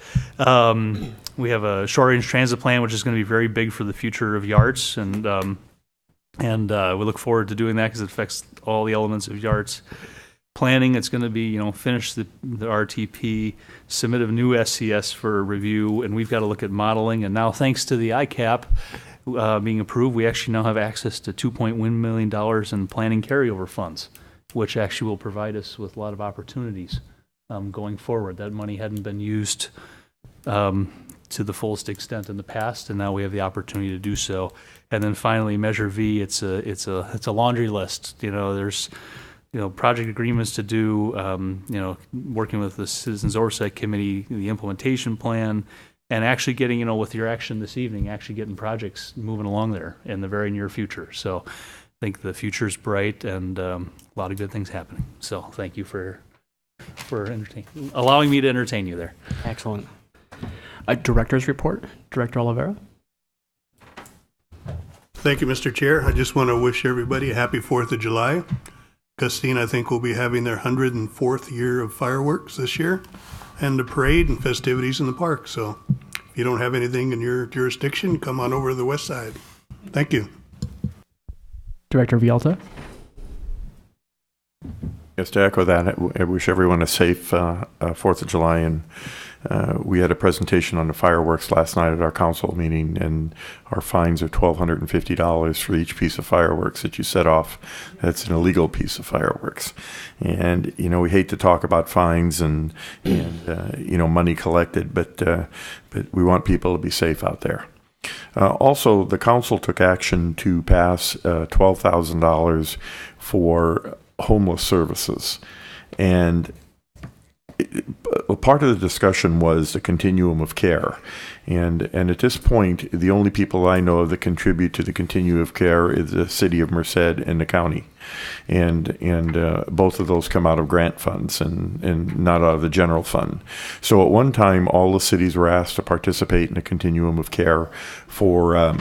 We have a short-range transit plan, which is going to be very big for the future of YARTS, and we look forward to doing that because it affects all the elements of YARTS. Planning, it's going to be, finish the RTP, submit a new SCS for review, and we've got to look at modeling. And now, thanks to the ICAP being approved, we actually now have access to $2.1 million in planning carryover funds, which actually will provide us with a lot of opportunities going forward. That money hadn't been used to the fullest extent in the past, and now we have the opportunity to do so. And then finally, Measure V, it's a laundry list. There's project agreements to do, working with the Citizens Oversight Committee, the implementation plan, and actually getting, with your action this evening, actually getting projects moving along there in the very near future. So I think the future's bright, and a lot of good things happening. So thank you for allowing me to entertain you there. Excellent. Director's report, Director Oliveira. Thank you, Mr. Chair. I just want to wish everybody a happy 4th of July. Gustine, I think, will be having their 104th year of fireworks this year, and the parade and festivities in the park. So if you don't have anything in your jurisdiction, come on over to the west side. Thank you. Director Vialta. Yes, to echo that, I wish everyone a safe 4th of July, and We had a presentation on the fireworks last night at our council meeting, and our fines are $1,250 for each piece of fireworks that you set off. That's an illegal piece of fireworks. And, we hate to talk about fines and money collected, but we want people to be safe out there. Also, the council took action to pass $12,000 for homeless services. And part of the discussion was the continuum of care. And at this point, the only people I know that contribute to the continuum of care is the city of Merced and the county. And both of those come out of grant funds and not out of the general fund. So at one time, all the cities were asked to participate in the continuum of care for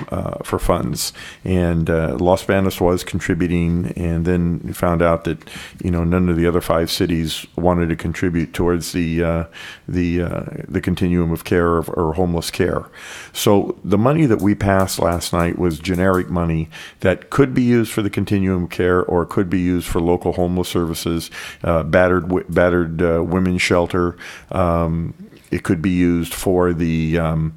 funds. And Los Banos was contributing, and then we found out that none of the other 5 cities wanted to contribute towards the continuum of care or homeless care. So the money that we passed last night was generic money that could be used for the continuum of care, or it could be used for local homeless services, battered women's shelter. It could be used for the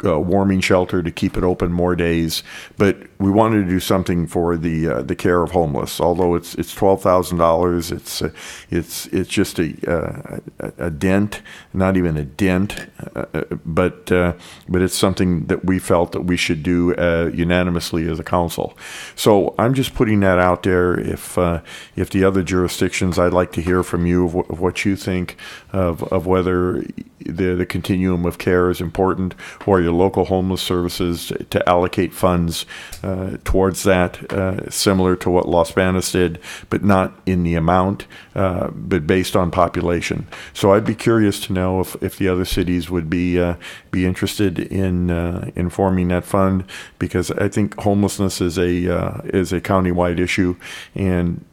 warming shelter to keep it open more days. But we wanted to do something for the care of homeless. Although it's $12,000, it's just a dent, not even a dent, but it's something that we felt that we should do unanimously as a council. So I'm just putting that out there. If the other jurisdictions, I'd like to hear from you of what you think of whether the continuum of care is important, or your local homeless services to allocate funds towards that, similar to what Los Banos did, but not in the amount, but based on population. So I'd be curious to know if the other cities would be interested in forming that fund, because I think homelessness is a countywide issue, and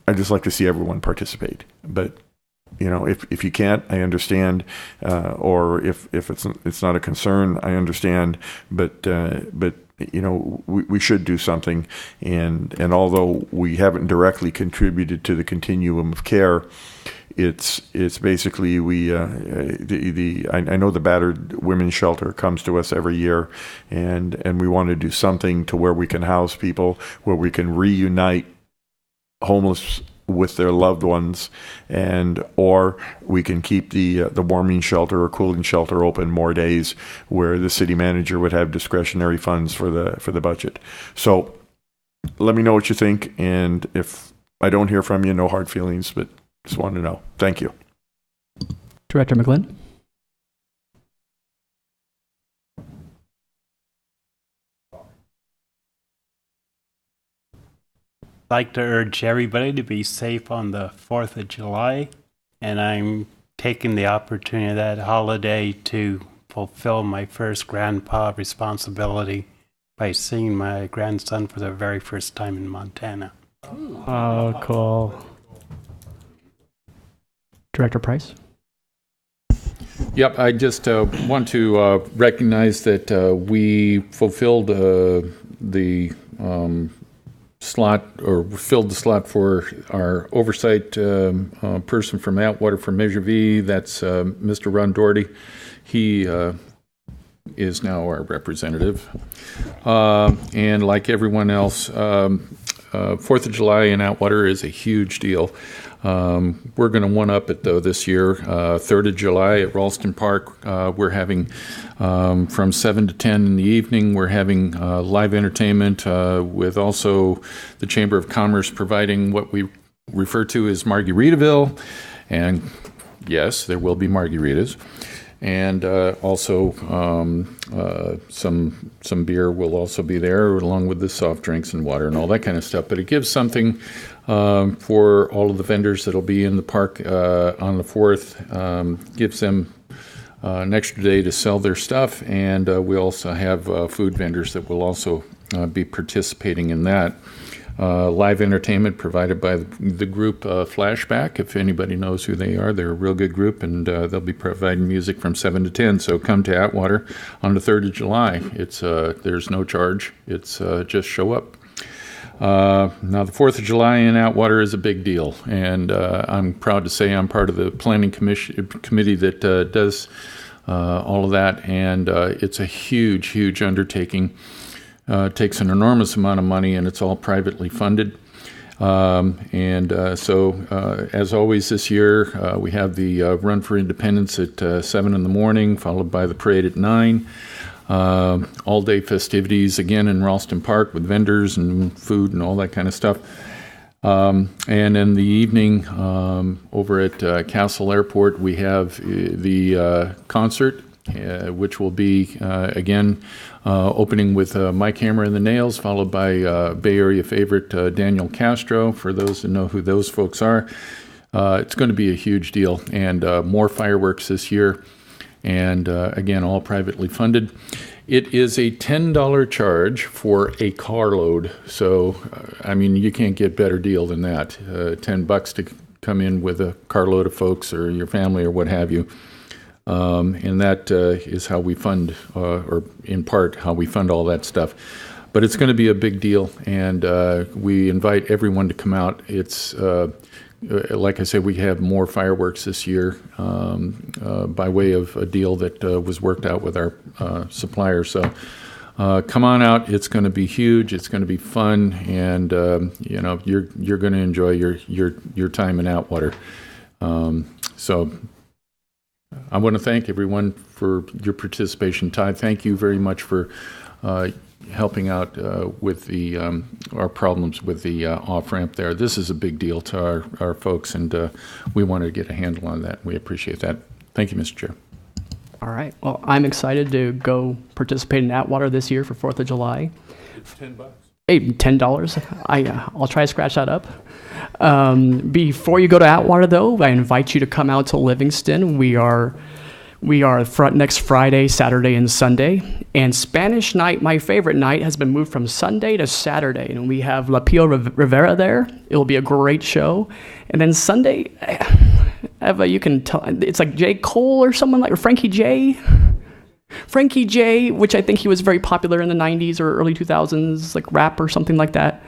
I'd just like to see everyone participate. But if you can't, I understand, or if it's not a concern, I understand. But we should do something. And although we haven't directly contributed to the continuum of care, it's basically I know the battered women's shelter comes to us every year, and we want to do something to where we can house people, where we can reunite homeless with their loved ones, or we can keep the warming shelter or cooling shelter open more days, where the city manager would have discretionary funds for the budget. So let me know what you think, and if I don't hear from you, no hard feelings, but just wanted to know. Thank you. Director McGlynn. Like to urge everybody to be safe on the 4th of July, and I'm taking the opportunity of that holiday to fulfill my first grandpa responsibility by seeing my grandson for the very first time in Montana. Oh, cool. Director Price? Yep, I just want to recognize that we fulfilled the slot, or filled the slot for our oversight person from Atwater for Measure V. That's Mr. Ron Doherty. He is now our representative. And like everyone else, 4th of July in Atwater is a huge deal. We're going to one-up it, though, this year. 3rd of July at Ralston Park, we're having from 7 to 10 in the evening. We're having live entertainment with also the Chamber of Commerce providing what we refer to as Margaritaville. And yes, there will be margaritas. And also some beer will also be there, along with the soft drinks and water and all that kind of stuff. But it gives something for all of the vendors that'll be in the park on the 4th, gives them an extra day to sell their stuff. And we also have food vendors that will also be participating in that. Live entertainment provided by the group Flashback. If anybody knows who they are, they're a real good group, and they'll be providing music from 7 to 10. So come to Atwater on the 3rd of July. It's there's no charge. It's just show up. Now, the 4th of July in Atwater is a big deal, and I'm proud to say I'm part of the planning committee that does all of that, and it's a huge, huge undertaking. It takes an enormous amount of money, and it's all privately funded. So, as always this year, we have the Run for Independence at 7 in the morning, followed by the parade at 9. All-day festivities again in Ralston Park with vendors and food and all that kind of stuff. And in the evening, over at Castle Airport, we have the concert, which will be, again, opening with Mike Hammer and the Nails, followed by Bay Area favorite Daniel Castro, for those that know who those folks are. It's going to be a huge deal, and more fireworks this year, and again, all privately funded. It is a $10 charge for a carload, so I mean, you can't get better deal than that. $10 to come in with a carload of folks or your family or what have you. And that is how we fund, or in part, how we fund all that stuff. But it's going to be a big deal, and we invite everyone to come out. It's, like I said, we have more fireworks this year by way of a deal that was worked out with our supplier. So come on out. It's going to be huge. It's going to be fun, and you know, you're going to enjoy your time in Atwater. So I want to thank everyone for your participation. Ty, thank you very much for helping out with the our problems with the off-ramp there. This is a big deal to our folks, and we want to get a handle on that. We appreciate that. Thank you, Mr. Chair. All right. Well, I'm excited to go participate in Atwater this year for 4th of July. It's $10. Hey, $10. I'll try to scratch that up. Before you go to Atwater, though, I invite you to come out to Livingston. We are front next Friday, Saturday, and Sunday. And Spanish night, my favorite night, has been moved from Sunday to Saturday. And we have La Pio Rivera there. It will be a great show. And then Sunday, Eva, you can tell, it's like J. Cole or someone like, or Frankie J. Frankie J, which I think he was very popular in the 90s or early 2000s, like rap or something like that.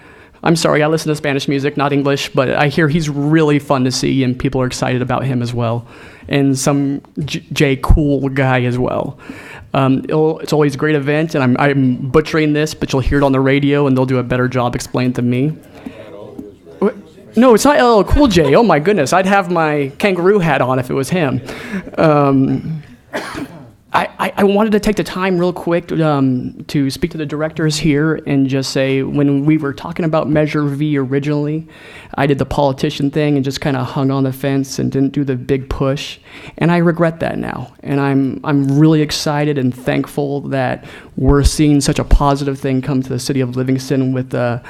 I'm sorry, I listen to Spanish music, not English, but I hear he's really fun to see, and people are excited about him as well. And some J. Cool guy as well. It's always a great event, and I'm butchering this, but you'll hear it on the radio, and they'll do a better job explaining it than me. No, it's not LL Cool J. Oh my goodness, I'd have my kangaroo hat on if it was him. I wanted to take the time real quick to speak to the directors here and just say, when we were talking about Measure V originally, I did the politician thing and just kind of hung on the fence and didn't do the big push, and I regret that now. And I'm really excited and thankful that we're seeing such a positive thing come to the city of Livingston with the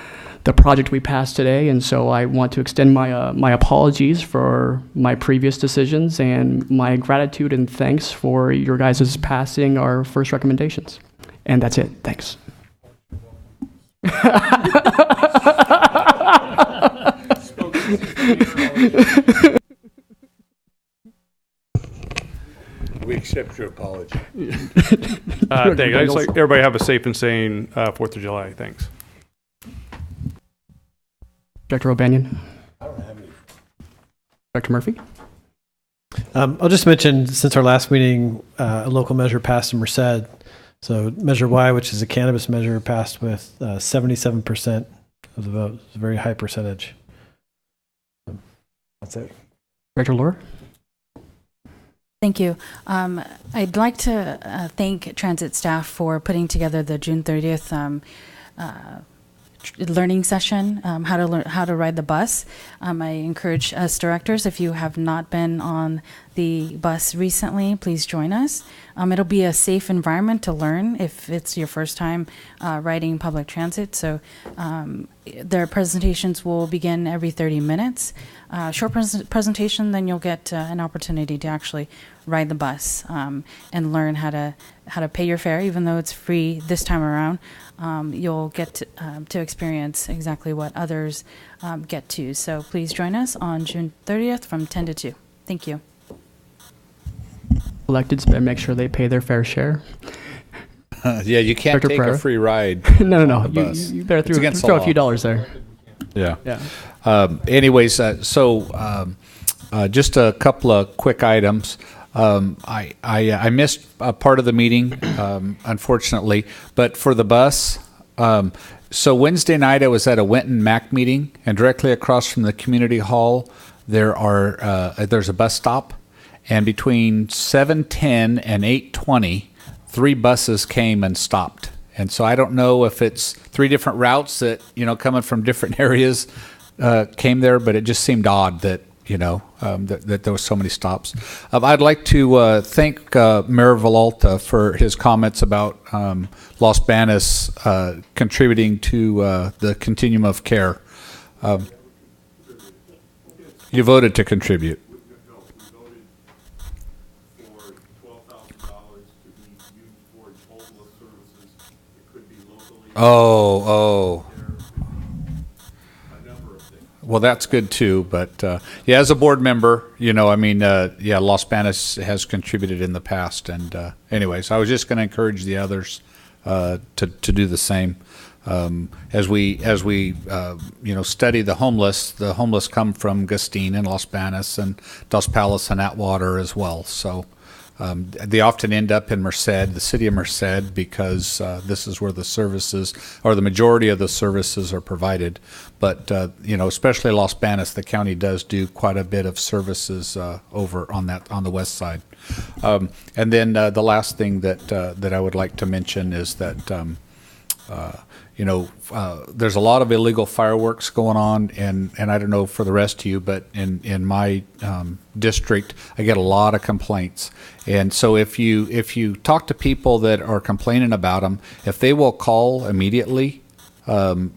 project we passed today, and so I want to extend my apologies for my previous decisions and my gratitude and thanks for your guys' passing our first recommendations. And that's it. Thanks. We accept your apology. Thanks. I just like everybody have a safe and sane 4th of July. Thanks. Director O'Banion? I don't have any. Director Murphy? I'll just mention, since our last meeting, a local measure passed in Merced. So Measure Y, which is a cannabis measure, passed with 77% of the vote. It's a very high percentage. That's it. Director Lohr? Thank you. I'd like to thank transit staff for putting together the June 30th learning session, how to ride the bus. I encourage us directors, if you have not been on the bus recently, please join us. It'll be a safe environment to learn if it's your first time riding public transit. So their presentations will begin every 30 minutes. Short presentation, then you'll get an opportunity to actually ride the bus and learn how to pay your fare, even though it's free this time around. You'll get to experience exactly what others get to. So please join us on June 30th from 10 to 2. Thank you. Electeds better make sure they pay their fair share. Yeah, you can't Director take Pereira? a free ride. No, no, on no. the bus. You better It's against the throw a law. few dollars there. Yeah. Yeah. Anyways, just a couple of quick items. I missed a part of the meeting, unfortunately, but for the bus. So Wednesday night I was at a Winton MAC meeting, and directly across from the community hall there's a bus stop, and between 7:10 and 8:20, 3 buses came and stopped. And so I don't know if it's 3 different routes that, coming from different areas came there, but it just seemed odd that, that there was so many stops. I'd like to thank Mayor Villalta for his comments about Los Banos contributing to the continuum of care. You voted to contribute. Oh. Well, that's good too. But yeah, as a board member, Los Banos has contributed in the past. And anyways, I was just going to encourage the others to do the same. As we study the homeless come from Gustine and Los Banos and Dos Palos and Atwater as well. So they often end up in Merced, the city of Merced, because this is where the services, or the majority of the services, are provided. But especially Los Banos, the county does do quite a bit of services over on the west side. And then the last thing that I would like to mention is that there's a lot of illegal fireworks going on, and I don't know for the rest of you, but in my district, I get a lot of complaints. And so if you talk to people that are complaining about them, if they will call immediately, between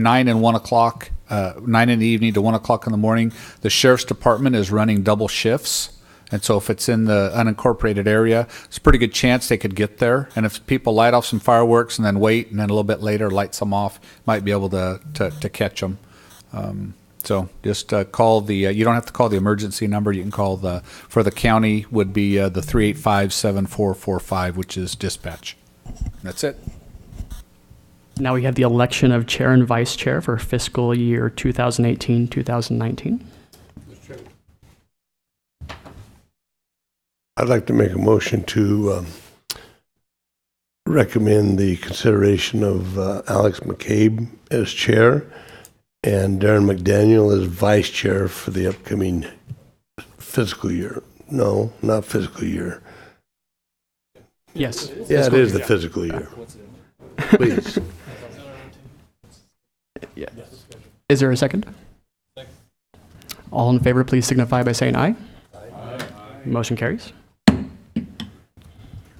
9 and 1 o'clock, 9 in the evening to 1 o'clock in the morning, the sheriff's department is running double shifts. And so if it's in the unincorporated area, it's a pretty good chance they could get there. And if people light off some fireworks and then wait, and then a little bit later light some off, might be able to catch them. So just call you don't have to call the emergency number. You can call for the county would be the 385-7445, which is dispatch. That's it. Now we have the election of chair and vice chair for fiscal year 2018-2019. I'd like to make a motion to recommend the consideration of Alex McCabe as chair and Darren McDaniel as vice chair for the upcoming fiscal year. No, not fiscal year. Yes. Yeah, it is the fiscal year. Please. Yeah. Is there a second? All in favor, please signify by saying aye. Aye. Motion carries.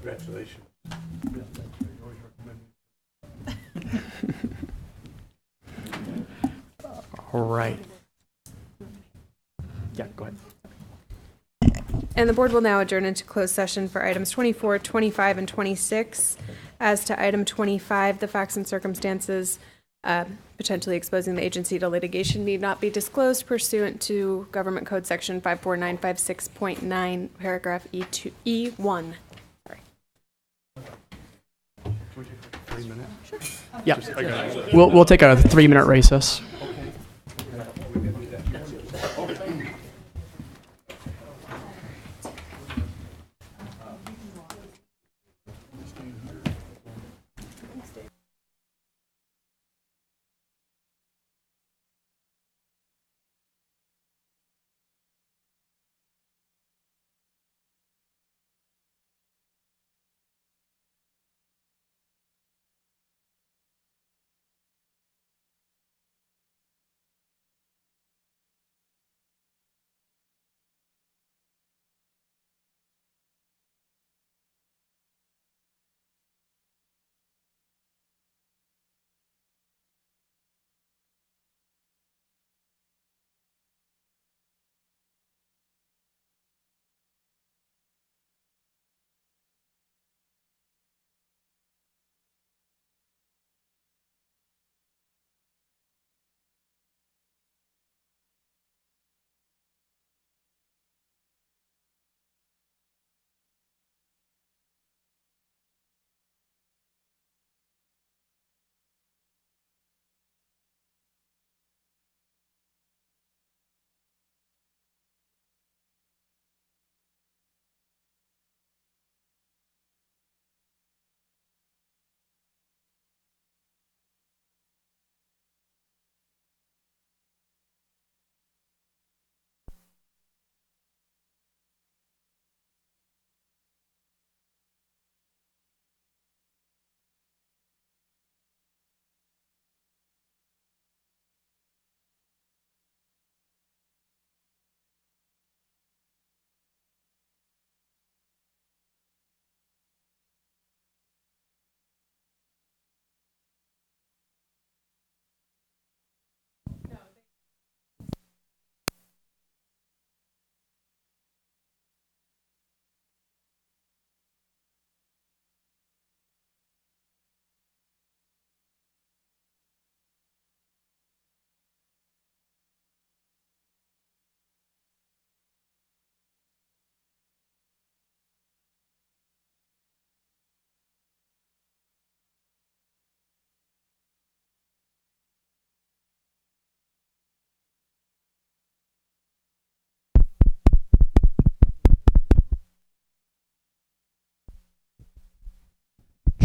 Congratulations. All right. Yeah, go ahead. And the board will now adjourn into closed session for items 24, 25, and 26. As to item 25, the facts and circumstances potentially exposing the agency to litigation need not be disclosed pursuant to Government Code Section 54956.9, paragraph E1. Sorry. Yeah. We'll take a 3-minute recess.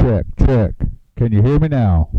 check, check. Can you hear me now?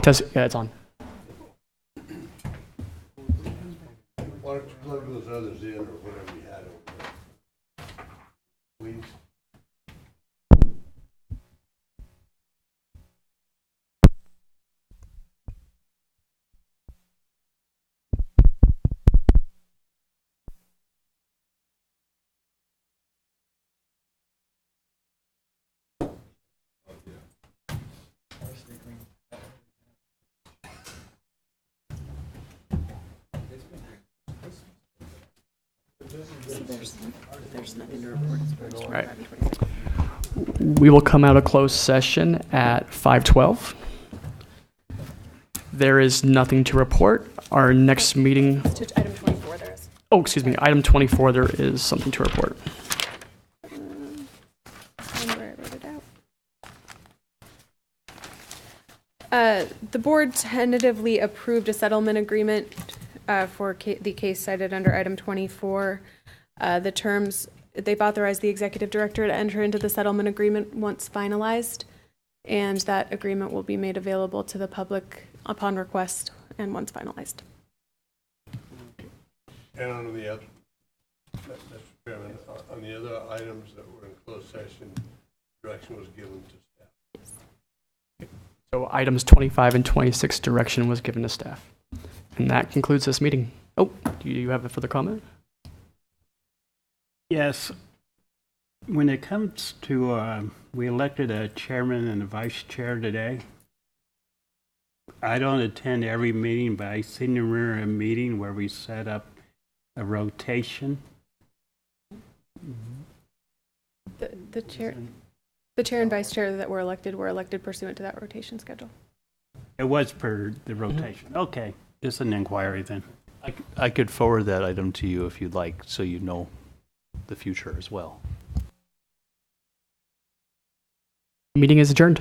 test. Yeah, it's on. Why don't you plug those others in or whatever you had over there? Please. There's nothing to report as far as All right. We will come out of closed session at 5:12. There is nothing to report. Our next meeting. To item 24, there is. Oh, excuse me. Item 24, there is something to report. Where I wrote it out. The board tentatively approved a settlement agreement for the case cited under item 24. The terms, they've authorized the executive director to enter into the settlement agreement once finalized, and that agreement will be made available to the public upon request and once finalized. And on the other, Mr. Chairman, on the other items that were in closed session, direction was given to staff. So items 25 and 26, direction was given to staff. And that concludes this meeting. Oh, do you have a further comment? Yes. When it comes to, we elected a chairman and a vice chair today. I don't attend every meeting, but I seem to remember a meeting where we set up a rotation. The chair and vice chair that were elected pursuant to that rotation schedule. It was per the rotation. Okay, just an inquiry then. I could forward that item to you if you'd like, so you know the future as well. Meeting is adjourned.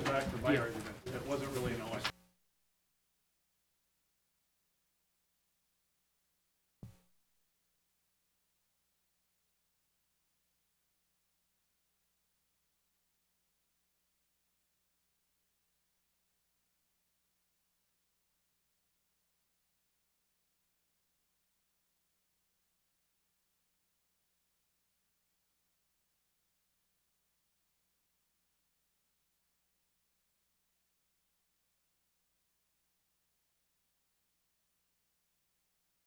Back to my argument. It wasn't really an election.